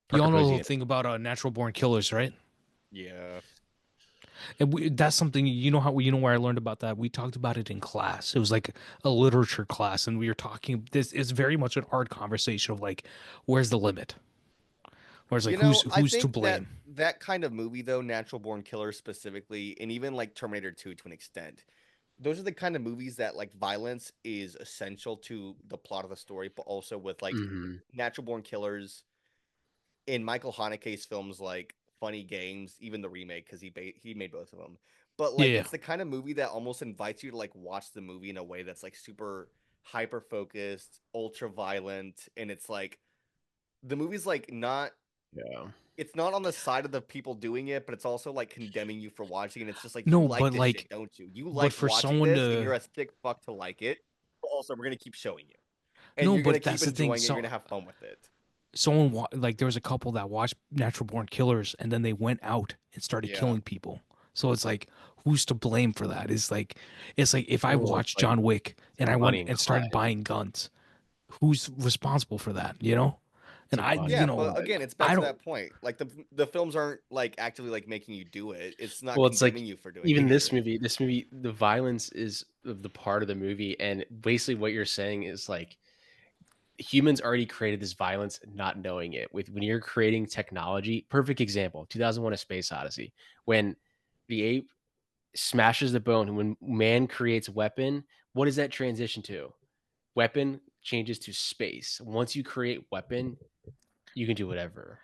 Parker y'all know Posey. the thing about natural born killers, right? Yeah. And that's something, you know how, you know where I learned about that? We talked about it in class. It was like a literature class, and we were talking. This is very much an art conversation of like, where's the limit? Where's like, You know, I who's to think that blame? that kind of movie though, Natural Born Killers specifically, and even like Terminator 2 to an extent, those are the kind of movies that like violence is essential to the plot of the story, but also with like Mm-hmm. Natural Born Killers in Michael Haneke's films like Funny Games, even the remake because he made both of them. But Yeah, like yeah. it's the kind of movie that almost invites you to like watch the movie in a way that's like super hyper focused, ultra violent, and it's like the movie's like not Yeah. it's not on the side of the people doing it, but it's also like condemning you for watching. And it's just like you No, like but this shit, like, don't you? You but like for watching someone this, and to you're a sick fuck to like it. But also, we're gonna keep showing you, and no, you're gonna but keep that's the thing. enjoying it. You're So gonna have fun with it. like there was a couple that watched Natural Born Killers, and then they went out and started Yeah, killing people. So it's like, who's to blame for that? It's like if I Well, watched John Wick it's and I like went Bonnie and and started Clyde. buying guns, who's responsible for that? You know? It's And like Bonnie you yeah. and know, But Clyde. again, it's back I to don't that point. Like the films aren't like actively like making you do it. It's not Well, it's like condemning you for doing even it either. this movie, the violence is of the part of the movie, and basically what you're saying is like humans already created this violence not knowing it. With when you're creating technology, perfect example, 2001: A Space Odyssey, when the ape smashes the bone, when man creates weapon, what does that transition to? Weapon changes to space. Once you create weapon, you can do whatever.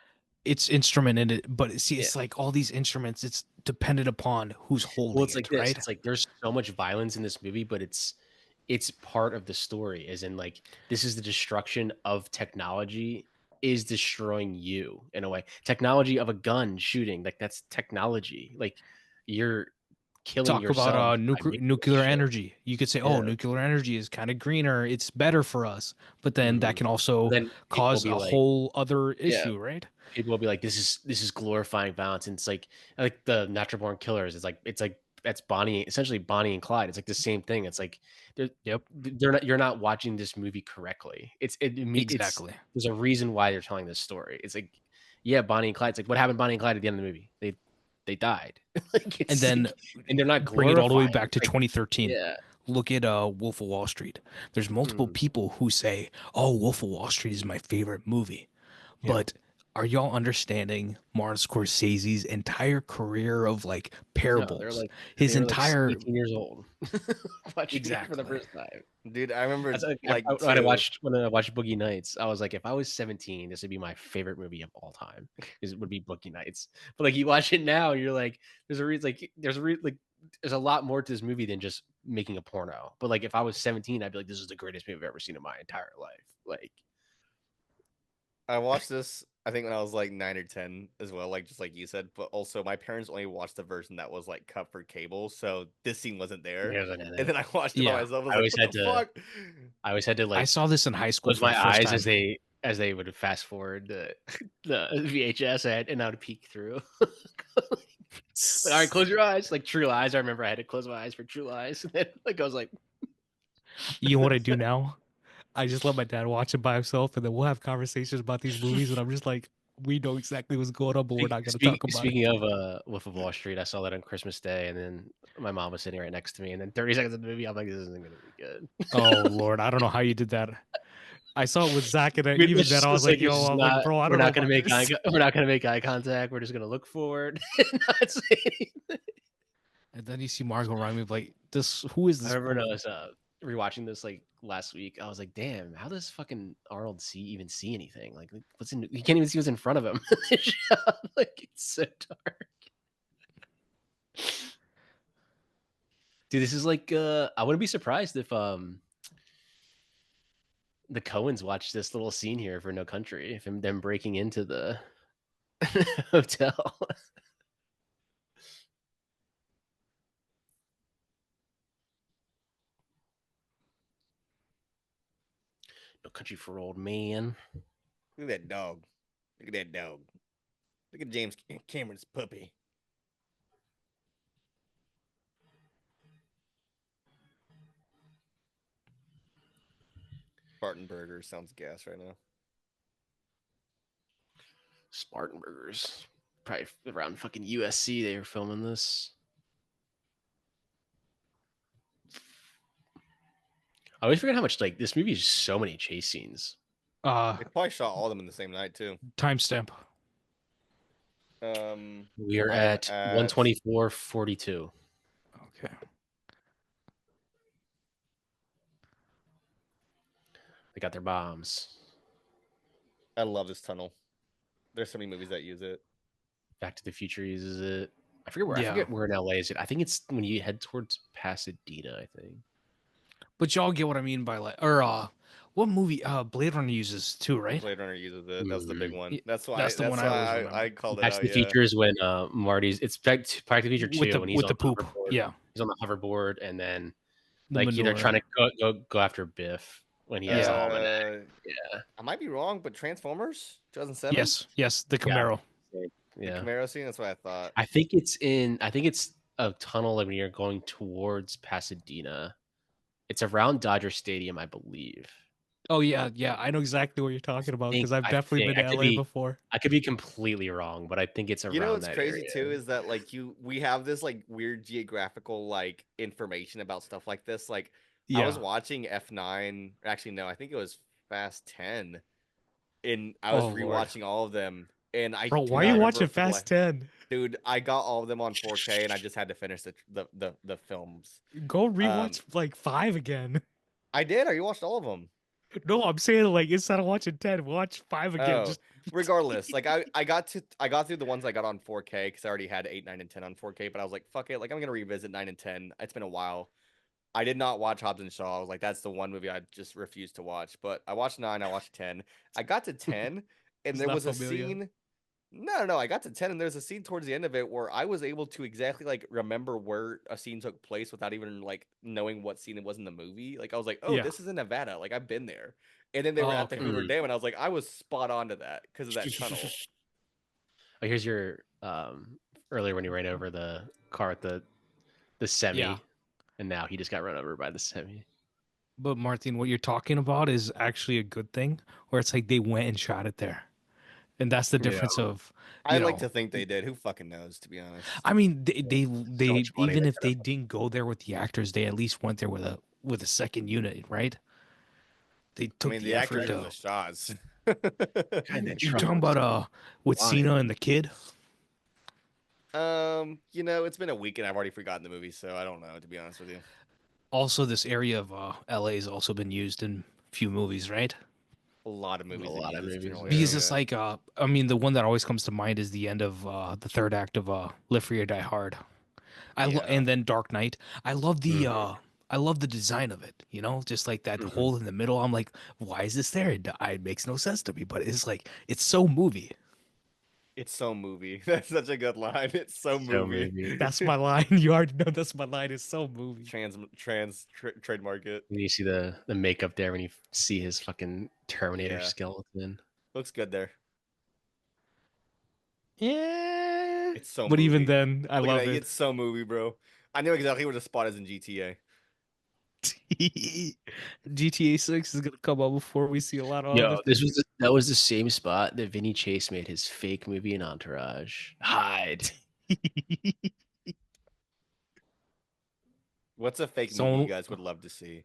it's instrument in it, but see, Yeah. it's like all these instruments, it's dependent upon who's Well, holding it's like it, this. right? It's like there's so much violence in this movie, but it's part of the story, as in like this is the destruction of technology is destroying you in a way. Technology of a gun shooting, like that's technology. Like you're killing Talk about yourself by making this nuclear shit. energy. You could say, oh, Yeah. nuclear energy is kind of greener, it's better for us, but then that Hmm. can also Then people will cause be a like, whole other yeah, issue, right? people will be like, this is glorifying violence. And it's like the Natural Born Killers. It's like that's Bonnie, essentially Bonnie and Clyde. It's like the same thing. It's like Yep, they're not you're not watching this movie correctly. It's exactly. there's a reason why they're telling this story. It's like, yeah, Bonnie and Clyde. It's like what happened to Bonnie and Clyde at the end of the movie? They died. Like And it's then like, and they're not bring it all the way glorifying. back It's to like 2013. yeah. Look at Wolf of Wall Street. There's multiple Mm, people who say, "Oh, Wolf of Wall Street is my favorite movie." yeah. But are y'all understanding Martin Scorsese's entire career of like No, parables? they His were like entire 18 years old watching it for the exactly. first time. Dude, I remember That's like like when two. I watched Boogie Nights, I was like, if I was 17, this would be my favorite movie of all time. Is it would be Boogie Nights. But like you watch it now, you're like, there's a lot more to this movie than just making a porno. But like if I was 17, I'd be like, this is the greatest movie I've ever seen in my entire life. Like, I watched this, I think when I was like 9 or 10 as well, like just like you said. But also, my parents only watched the version that was like cut for cable, so this scene wasn't there. there's an And edit. then I watched it by Yeah, myself. I was I like, always "What the had to fuck?" I always had to I like saw this in high school close for the my first eyes time. as they would fast forward the VHS and I would peek through. Like, all right, close your eyes. Like True Lies. I remember I had to close my eyes for True Lies. And then, like I was like, You know what I do now? I just let my dad watch it by himself, and then we'll have conversations about these movies. And I'm just like, we know exactly what's going on, but we're not going to talk about it. speaking of Wolf of Wall Street, I saw that on Christmas Day, and then my mom was sitting right next to me, and then 30 seconds of the movie, I'm like, this isn't gonna be good. Oh Lord, I don't know how you did that. I saw it with Zach, and even then, I was It's like, like it's "Yo," just I'm like, not. "Bro, I We're don't know not gonna about make this." we're not gonna make eye contact. We're just gonna look forward. And not say anything. And then you see Margot Robbie, like, this. Who is I this remember when I woman? was rewatching this like last week. I was like, damn, how does fucking Arnold even see anything? Like, what's in? He can't even see what's in front of him. Like, it's so dark. Dude, this is like I wouldn't be surprised if the Coens watched this little scene here for No Country, if them breaking into the hotel. No Country for Old Man. Look at that dog. Look at that dog. Look at James Cameron's puppy. Spartan Burger sounds gas right now. Spartan Burgers. Probably around fucking USC they were filming this. I always forget how much like this movie is so many chase scenes. They probably shot all of them in the same night too. Timestamp. We are at 124:42. Okay. They got their bombs. I love this tunnel. There's so many movies that use it. Back to the Future uses it. I forget where in LA is it. I think it's when you head towards Pasadena, I think. But y'all get what I mean by like, or what movie? Blade Runner uses too, right? Blade Runner uses it. That's the big one. That's why. That's the one I always remember. I called it Back out. to the Future is when Marty's. It's Back to the Future 2 when he's on the poop. Hoverboard. Yeah, he's on the hoverboard, and then like they're trying to go after Biff when he has the almanac. Yeah, I might be wrong, but Transformers 2007. Yes, the Camaro. Yeah, the Camaro scene. That's what I thought. I think it's a tunnel when you're going towards Pasadena. It's around Dodger Stadium, I believe. Oh yeah, I know exactly what you're talking about because I've definitely been to LA before. I could be completely wrong, but I think it's around. You know what's that crazy area. too is that like we have this like weird geographical like information about stuff like this. Like I was watching F9. Actually, no, I think it was Fast 10, and I was rewatching all of them. And Bro, why are you watching Fast 10? Dude, I got all of them on 4K, and I just had to finish the films. Go rewatch like 5 again. I did. Or you watched all of them? No, I'm saying like instead of watching 10, watch 5 again. Just regardless, like I got through the ones I got on 4K because I already had 8, 9, and 10 on 4K. But I was like, fuck it, like I'm gonna revisit 9 and 10. It's been a while. I did not watch Hobbs and Shaw. I was like, that's the one movie I just refused to watch. But I watched 9. I watched 10. I got to 10, and there was a scene. No, I got to 10, and there's a scene towards the end of it where I was able to exactly like remember where a scene took place without even like knowing what scene it was in the movie. Like I was like, oh, this is in Nevada. Like I've been there. And then they were at the Hoover Dam, and I was like, I was spot on to that because of that tunnel. Oh, here's your earlier when you ran over the car at the semi, and now he just got run over by the semi. But Martin, what you're talking about is actually a good thing, where it's like they went and shot it there. And that's the difference of. I like to think they did. Who fucking knows? To be honest, I mean, they even if they didn't go there with the actors, they at least went there with a second unit, right? They took the effort to. The shots. You talking about with Cena and the kid? You know, it's been a week and I've already forgotten the movie, so I don't know. To be honest with you. Also, this area of LA has also been used in a few movies, right? A lot of movies. Because it's like, I mean, the one that always comes to mind is the end of the third act of Live Free or Die Hard. And then Dark Knight. I love the design of it. You know, just like that hole in the middle. I'm like, why is this there? It makes no sense to me, but it's like it's so movie. It's so movie. That's such a good line. It's so movie. That's my line. You already know that's my line. It's so movie. Trademark it. And you see the makeup there when you see his fucking Terminator skeleton. Looks good there. Yeah. It's so But movie. Even then, I love it. It's so movie, bro. I know exactly where the spot is in GTA. GTA 6 is gonna come out before we see a lot of other things. That was the same spot that Vinny Chase made his fake movie in Entourage. Hide. What's a fake movie you guys would love to see?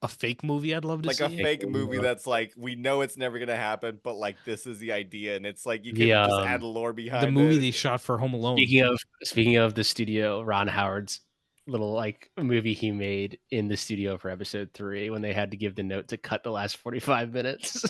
A fake movie I'd love to see? Like a fake movie that's like, we know it's never gonna happen, but like this is the idea, and it's like you can just add lore behind the movie they shot for Home Alone. Speaking of the studio, Ron Howard's little like movie he made in the studio for episode 3 when they had to give the note to cut the last 45 minutes.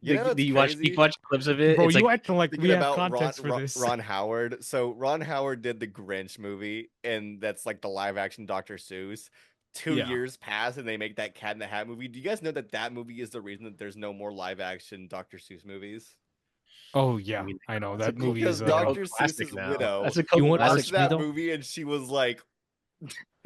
You watch clips of it. Bro, you acting like we have context for this. Ron Howard. So Ron Howard did the Grinch movie, and that's like the live action Dr. Seuss. 2 years pass and they make that Cat in the Hat movie. Do you guys know that movie is the reason that there's no more live action Dr. Seuss movies? Oh yeah, I know that movie is Dr. Seuss's widow. That's a cult watched that movie and she was like,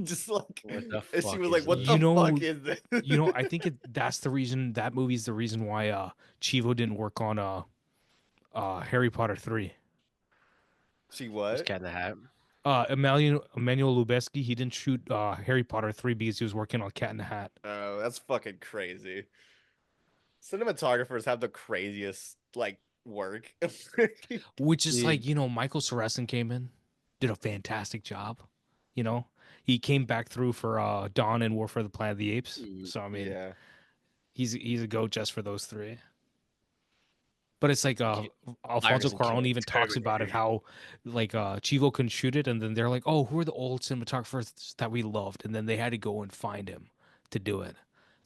just like, she was like, "What the fuck is this?" You know, I think that's the reason that movie's the reason why Chivo didn't work on Harry Potter 3. She what? Cat in the Hat. Emmanuel Lubezki, he didn't shoot Harry Potter 3 because he was working on Cat in the Hat. Oh, that's fucking crazy. Cinematographers have the craziest like work. Which is like, Michael Sorensen came in, did a fantastic job. He came back through for Dawn and War for the Planet of the Apes. So I mean, Yeah. he's a goat just for those three. But it's like Alfonso Fires and Cuarón even Killings, talks about it, Terminator. how like Chivo couldn't shoot it, and then they're like, oh, who are the old cinematographers that we loved? And then they had to go and find him to do it,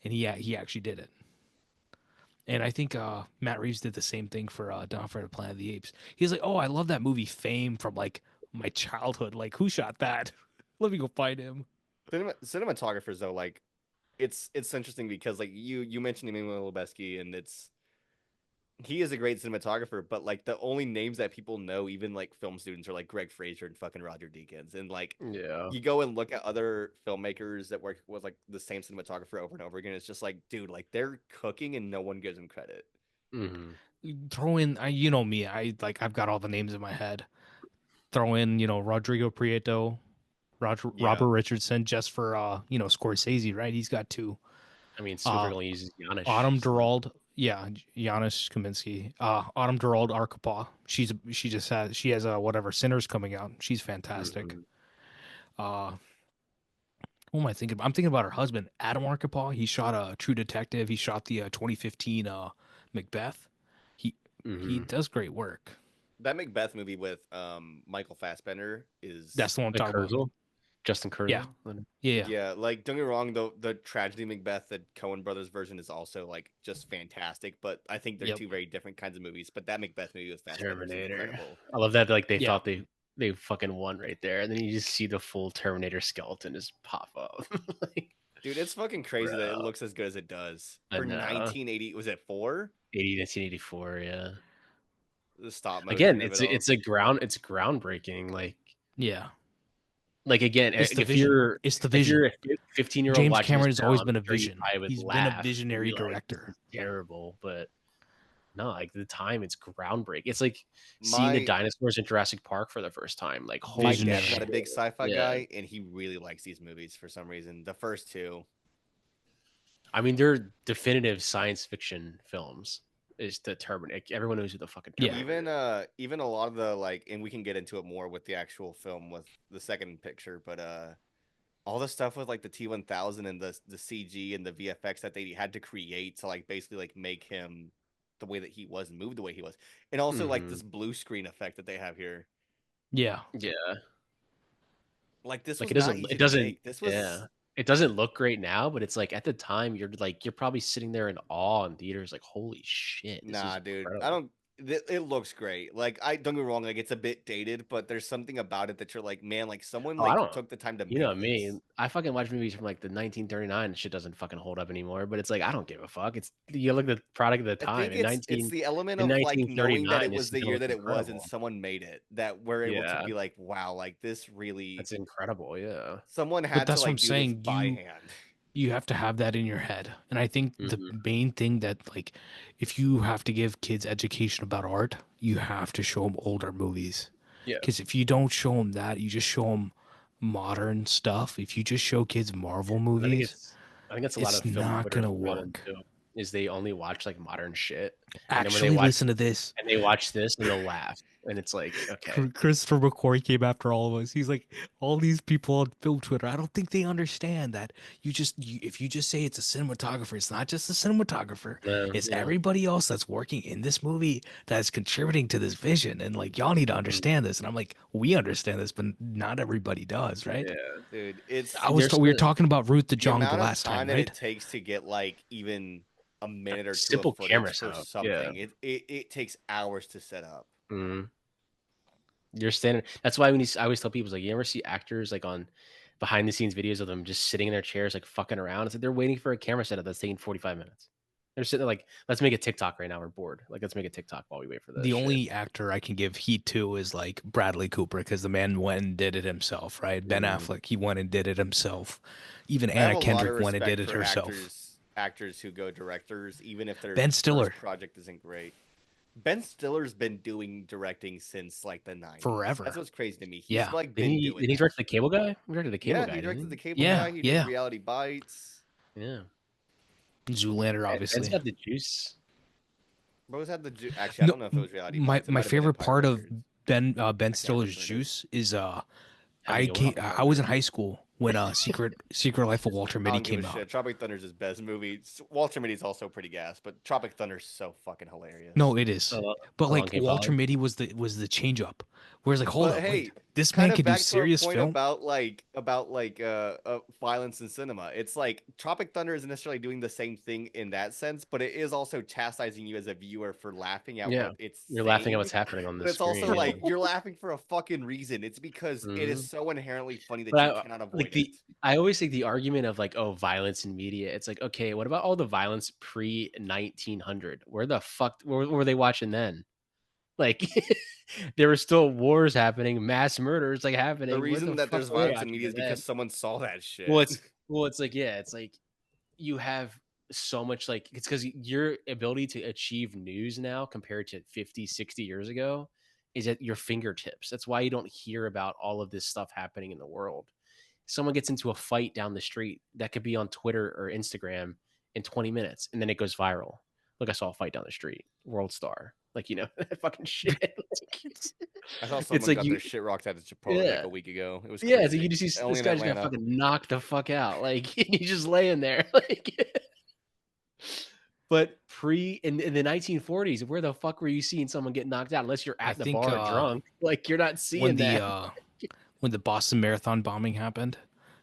and he actually did it. And I think Matt Reeves did the same thing for Dawn for the Planet of the Apes. He's like, oh, I love that movie Fame from like my childhood. Like, who shot that? Let me go find him. Cinematographers though, like it's interesting because like you mentioned Emmanuel Lubezki, and he is a great cinematographer, but like the only names that people know, even like film students, are like Greg Fraser and fucking Roger Deakins. And like you go and look at other filmmakers that work with like the same cinematographer over and over again, it's just like, dude, like they're cooking and no one gives them credit. Throw in, you know me, I've got all the names in my head. Throw in, Rodrigo Prieto, Robert Richardson, just for Scorsese, right? He's got two. I mean, Spielberg only uses Janusz. Autumn So. Durald, yeah, Janusz Kaminski. Autumn Durald Arkapaw. She has whatever Sinners coming out. She's fantastic. Who am I thinking about? I'm thinking about her husband, Adam Arkapaw. He shot True Detective. He shot the 2015 Macbeth. He does great work. That Macbeth movie with Michael Fassbender is That's the one I'm talking about. Justin Kurzel. Yeah. Like don't get me wrong, though the tragedy Macbeth, the Coen Brothers version, is also like just fantastic. But I think they're two very different kinds of movies. But that Macbeth movie with Fassbender is incredible. I love that. Like they thought they fucking won right there, and then you just see the full Terminator skeleton just pop up. Like, dude, it's fucking crazy that it looks as good as it does for 1980. Was it 1984? Yeah. The stop motion Again, of it all. it's groundbreaking. Like again, it's the if vision. you're it's the if vision. you're a 15-year-old James watching Cameron this has now, always I'm been a sure you vision. probably would He's been a laugh visionary and be like, director. "This is terrible," but no, like the time, it's groundbreaking. It's like seeing the dinosaurs in Jurassic Park for the first time. Like, my holy dad's shit. not a big sci-fi guy, and he really likes these movies for some reason. The first two. I mean, they're definitive science fiction films. Is the Terminator? Everyone knows who the fucking Terminator is. Even a lot of the like, and we can get into it more with the actual film with the second picture, but all the stuff with like the T-1000 and the CG and the VFX that they had to create to like basically like make him the way that he was and move the way he was, and also like this blue screen effect that they have here. Yeah. Like this like was not easy to make. This was it doesn't look great now, but it's like at the time you're probably sitting there in awe in theaters, like, holy shit, this is dude. incredible. I don't. It looks great. Like I don't get me wrong, like it's a bit dated, but there's something about it that you're like, man, like someone like took the time to You know make me. this. I fucking watch movies from like the 1939 and shit doesn't fucking hold up anymore. But it's like I don't give a fuck. It's you look at the product of the I time. think it's the element of like knowing that 1939 it was the still year looks that it was and incredible. someone made it, that we're able to be like, wow, like this really That's incredible. Yeah. someone But had to that's what I'm like do this saying. by hand. You have to have that in your head. And I think the main thing that, like, if you have to give kids education about art, you have to show them older movies. Yeah. Because if you don't show them that, you just show them modern stuff. If you just show kids Marvel movies, I think it's a lot it's of film not Twitter's gonna problem work. too. Is they only watch like modern shit, and then when they Actually, watch listen to this. and they watch this and they'll laugh, and it's like, okay, Christopher McQuarrie came after all of us. He's like, all these people on film Twitter, I don't think they understand that if you just say it's a cinematographer, it's not just a cinematographer. It's everybody else that's working in this movie that's contributing to this vision. And like, y'all need to understand this. And I'm like, we understand this, but not everybody does, right? Yeah, dude. We were talking about Ruth the the Jong the amount of last time time, that right? it takes to get like even a minute or two of simple camera footage for setup. something. It takes hours to set up. You're standing. That's why I always tell people, like, you ever see actors like on behind the scenes videos of them just sitting in their chairs, like fucking around. It's like they're waiting for a camera setup that's taking 45 minutes. They're sitting there like, let's make a TikTok right now. We're bored. Like, let's make a TikTok while we wait for this. The only actor I can give heat to is like Bradley Cooper, because the man went and did it himself, right? Ben Affleck, he went and did it himself. Even I have Anna a lot of Kendrick went and did respect it for herself. actors who go directors, even if their Ben Stiller, first project isn't great. Ben Stiller's been doing directing since like the 90s. forever. That's what's crazy to me. He's Yeah. like been doing. Did he direct the Cable Guy? He directed the Cable Guy. He directed the Cable Yeah, Guy. He did Reality Bites. Yeah. Zoolander, Ben's obviously. got the juice. Rose had the juice. Actually, I don't know if it was reality bites. It my might have been favorite Empire part of Records. Ben I can't Stiller's remember who it is. Juice is Tropic I was in Thunder. high school when Secret Life of Walter I Mitty don't give a came out. shit. Tropic Thunder is his best movie. Walter Mitty's also pretty gas, but Tropic Thunder is so fucking hilarious. No, it is. But Along like Came Walter Polly. Mitty was the change up. Whereas like, hold But up, wait, hey, this kind man of can do back to our serious point film? about violence in cinema. It's like Tropic Thunder isn't necessarily doing the same thing in that sense, but it is also chastising you as a viewer for laughing at Yeah, what it's you're laughing at saying. what's happening on But the it's also screen. like you're laughing for a fucking reason. It's because it Mhm. is so inherently funny that But you cannot avoid like it. I always think the argument of like, oh, violence in media. It's like, okay, what about all the violence pre 1900? Where the fuck were they watching then? Like, there were still wars happening, mass murders like The happening. What the reason that fuck there's were they violence in watching media is then? because someone saw that Well, shit. it's like, yeah, it's like you have so much like it's because your ability to achieve news now compared to 50, 60 years ago is at your fingertips. That's why you don't hear about all of this stuff happening in the world. Someone gets into a fight down the street that could be on Twitter or Instagram in 20 minutes and then it goes viral. Look, I saw a fight down the street, world star. Like, that fucking shit. I saw It's someone like got their shit rocked at Chipotle like yeah. a week ago. It was Yeah, it's like you crazy. just see Only this in guy just got Atlanta. fucking knocked the fuck out. Like he's just laying there. Like but in the 1940s, where the fuck were you seeing someone get knocked out unless you're I at the think bar drunk? Like you're not when seeing that. when the Boston Marathon bombing happened,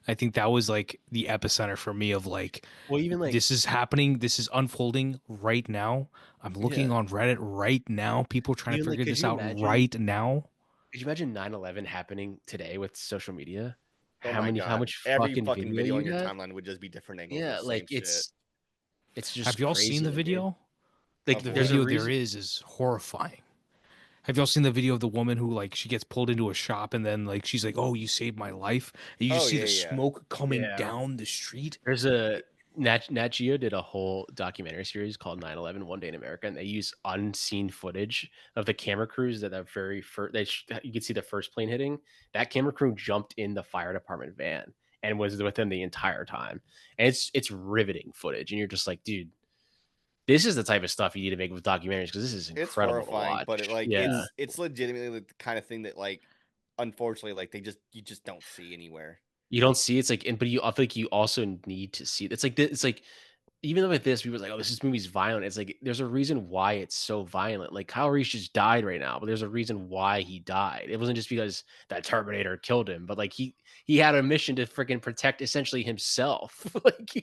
I think that was like the epicenter for me of like, Well, even like this is happening, this is unfolding right now. I'm looking yeah. on Reddit right now. People trying to Even like figure this out right now. could you imagine 9/11 happening today with social media? Oh my How god. much Every fucking fucking video video on you your have? timeline would just be different angles of Yeah, the like same shit. it's Have just y'all seen crazy the to me. video? Like Of The there's a what? video there reason. is horrifying. Have y'all seen the video of the woman who like she gets pulled into a shop and then like she's like, "Oh, you saved my life." And you Oh just see yeah, the yeah. smoke coming Yeah. down the street. There's a Nat Geo did a whole documentary series called 9/11 One Day in America, and they use unseen footage of the camera crews that are very first. You could see the first plane hitting. That camera crew jumped in the fire department van and was with them the entire time. And it's riveting footage, and you're just like, dude, this is the type of stuff you need to make with documentaries because this is It's incredible to horrifying, watch. but Yeah, it's legitimately the kind of thing that unfortunately like you just don't see anywhere. you don't see it's like, but I feel like you also need to see. It's like even with this, people are like, "Oh, this movie's violent." It's like there's a reason why it's so violent. Like Kyle Reese just died right now, but there's a reason why he died. It wasn't just because that Terminator killed him, but like he had a mission to freaking protect essentially himself. Like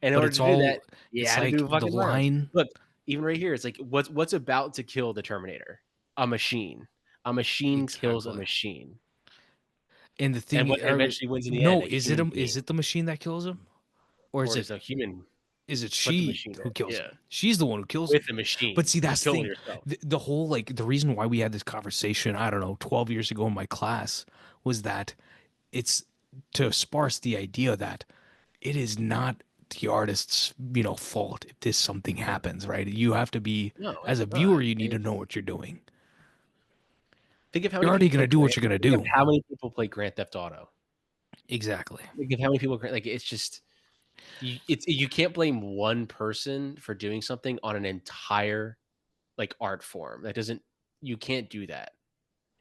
in But order it's to do that, all he it's had to like do the fucking violence. line Look, even right here, it's like what's about to kill the Terminator? A machine. A machine kills a exactly. machine, And the and thing what eventually wins in the end, no, a human is being, it the machine that kills him? Or or is a human is it put the she machine who there? kills him? Yeah, She's the one who kills with him. the But machine, see, you're that's the killing thing. yourself. The whole like the reason why we had this conversation, I don't know, 12 years ago in my class was that it's to sparse the idea that it is not the artist's, fault if this something happens, right? You have to be No, as it's a not. viewer, you need to know It's what you're doing. think of how You're many already people going play to do what Grand you're going to think of do. how many people play Grand Theft Auto. Exactly. Think of how many people like it's just you can't blame one person for doing something on an entire like art form. That doesn't you can't do that.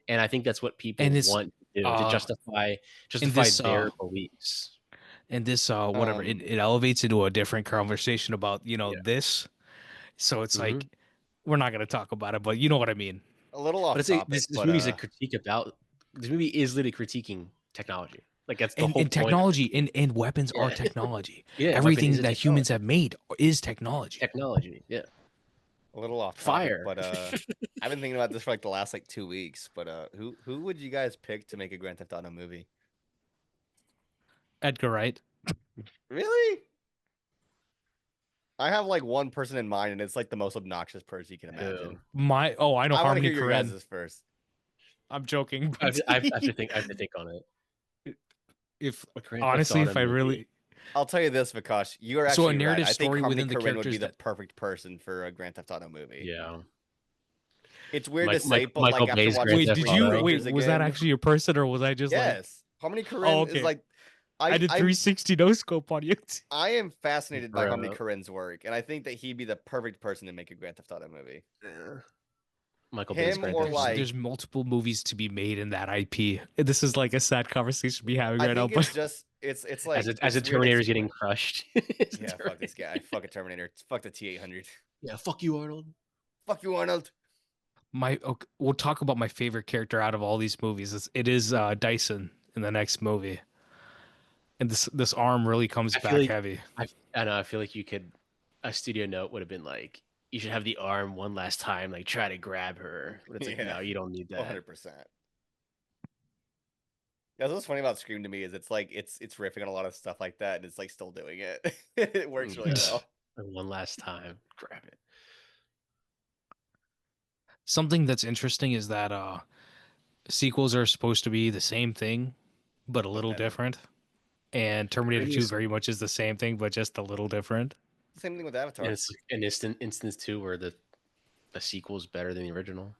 And I think that's what And people it's want to do to uh in justify this their beliefs. whatever Um, it elevates into a different conversation about, Yeah. this. So it's Mhm. like we're not going to talk about it, but you know what I mean. a little But off it's a, topic, this but movie is a critique about this movie is literally critiquing technology. Like that's the whole And point of technology and weapons it. are Yeah. technology. Yeah, weapon is Everything a that humans technology. have made is technology. Technology. Yeah. a little off topic, Fire. but I've been thinking about this for like the last like 2 weeks. But who would you guys pick to make a Grand Theft Auto movie? Edgar Wright. Really? I have like one person in mind, and it's like the most obnoxious person you can Who? imagine. I know I want to Harmony hear your Korine. guys' first. I'm joking, I but have to think on it. if A Grand Theft honestly, Auto if I movie. really I'll tell you this, Vikash. You are so a actually right. narrative I think story Harmony within the Korine would be characters the that perfect person for a Grand Theft Auto movie. Yeah. It's weird to say, but Michael like after Bay's watching Grand wait, Theft did Screen you Auto. wait, Breakers was that again, actually your person or was I just like yes, Harmony oh Korine is okay. like I did 360 no scope on you. I am fascinated by Harmony Korine's work, and I think that he'd be the perfect person to make a Grand Theft Auto movie. Yeah. Michael Bay's Grand Theft Auto. There's multiple movies to be made in that IP. This is like a sad conversation to be having right now. But it's like as a Terminator's getting crushed. Yeah, fuck this guy. Fuck a Terminator. Fuck the T-800. Yeah, fuck you, Arnold. Fuck you, Arnold. We'll talk about my favorite character out of all these movies. It is Dyson in the next movie, and this arm really comes back heavy. I know. I feel like a studio note would have been like, you should have the arm one last time, like try to grab her. But it's like, no, you don't need that. 100%. That's what's funny about Scream to me is it's like it's riffing on a lot of stuff like that, and it's like still doing it. It works really well. One last time, grab it. Something that's interesting is that sequels are supposed to be the same thing, but a little different. And Terminator 2 very much is the same thing, but just a little different. Same thing with Avatar. And it's an instance too where the sequel is better than the original.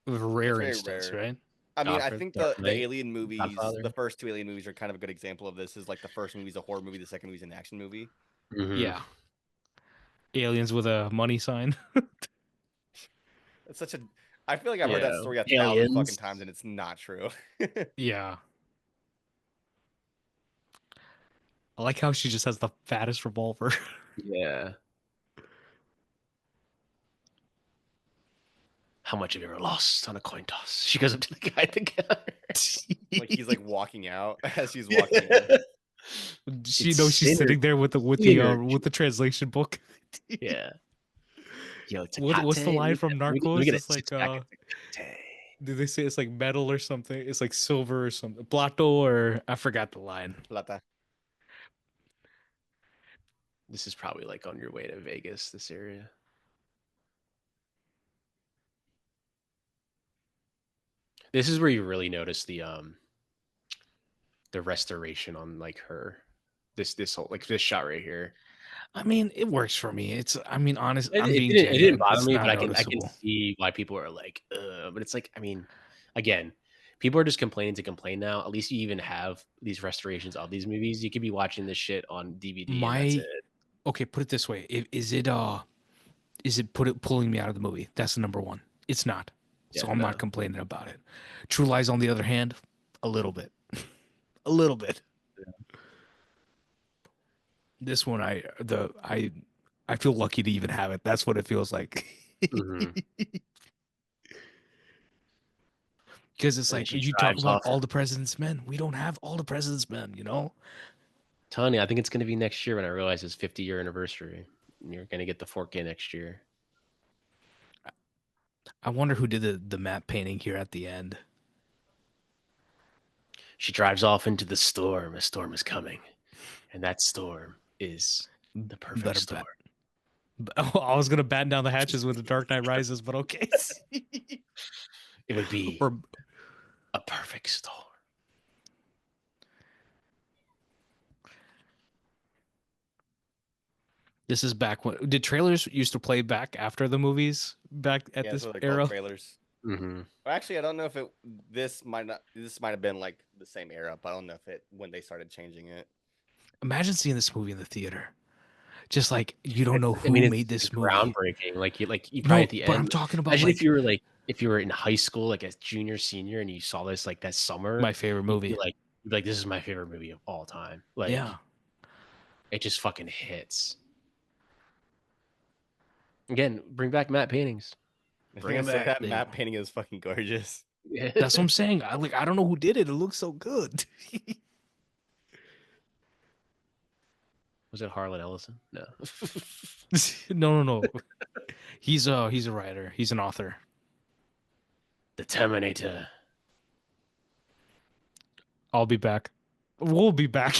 Rare instance, right? I mean, I think the Alien movies, the first two Alien movies are kind of a good example of this. Is like the first movie is a horror movie, the second movie is an action movie. Mm-hmm. Yeah. Aliens with a money sign. It's such a. I feel like I've heard that story 1,000 fucking times, and it's not true. Yeah. I like how she just has the fattest revolver. Yeah. How much have you ever lost on a coin toss? She goes up to the guy at the counter. Like he's like walking out as she's walking in. She knows she's sitting there with the translation book. Yeah. Yo, what's the line from Narcos? It's like do they say it's like metal or something? It's like silver or something. Plato or I forgot the line. Plata. This is probably like on your way to Vegas, this area. This is where you really notice the restoration on like her. This whole like this shot right here. I mean, it works for me. It didn't bother me, but I can see why people are like, but it's like, I mean, again, people are just complaining to complain now. At least you even have these restorations of these movies. You could be watching this shit on DVD. And that's it. Okay, put it this way: is it pulling me out of the movie? That's the number one. It's not. So I'm not complaining about it. True Lies, on the other hand, a little bit. A little bit. Yeah. This one, I feel lucky to even have it. That's what it feels like. Mm-hmm. Because it's like, you talk about All the President's Men. We don't have All the President's Men, you know? Tony, I think it's going to be next year when I realize it's 50-year anniversary. And you're going to get the 4K next year. I wonder who did the matte painting here at the end. She drives off into the storm. A storm is coming. And that storm is the perfect storm. I was going to batten down the hatches with The Dark Knight Rises, but okay. It would be a perfect storm. This is back when did trailers used to play back after the movies back at this era? Trailers. Mm-hmm. Well, actually, I don't know if this might have been like the same era, but I don't know if when they started changing it. Imagine seeing this movie in the theater. Just like you don't know who made this movie. Groundbreaking. Like you probably at the end. But I'm talking about imagine if you were in high school, like a junior, senior, and you saw this like that summer. My favorite movie. You'd be like, this is my favorite movie of all time. Like, yeah, it just fucking hits. Again, bring back matte paintings. Bring back that matte painting is fucking gorgeous. Yeah. That's what I'm saying. I don't know who did it. It looks so good. Was it Harlan Ellison? No. No. He's a writer. He's an author. The Terminator. I'll be back. We'll be back.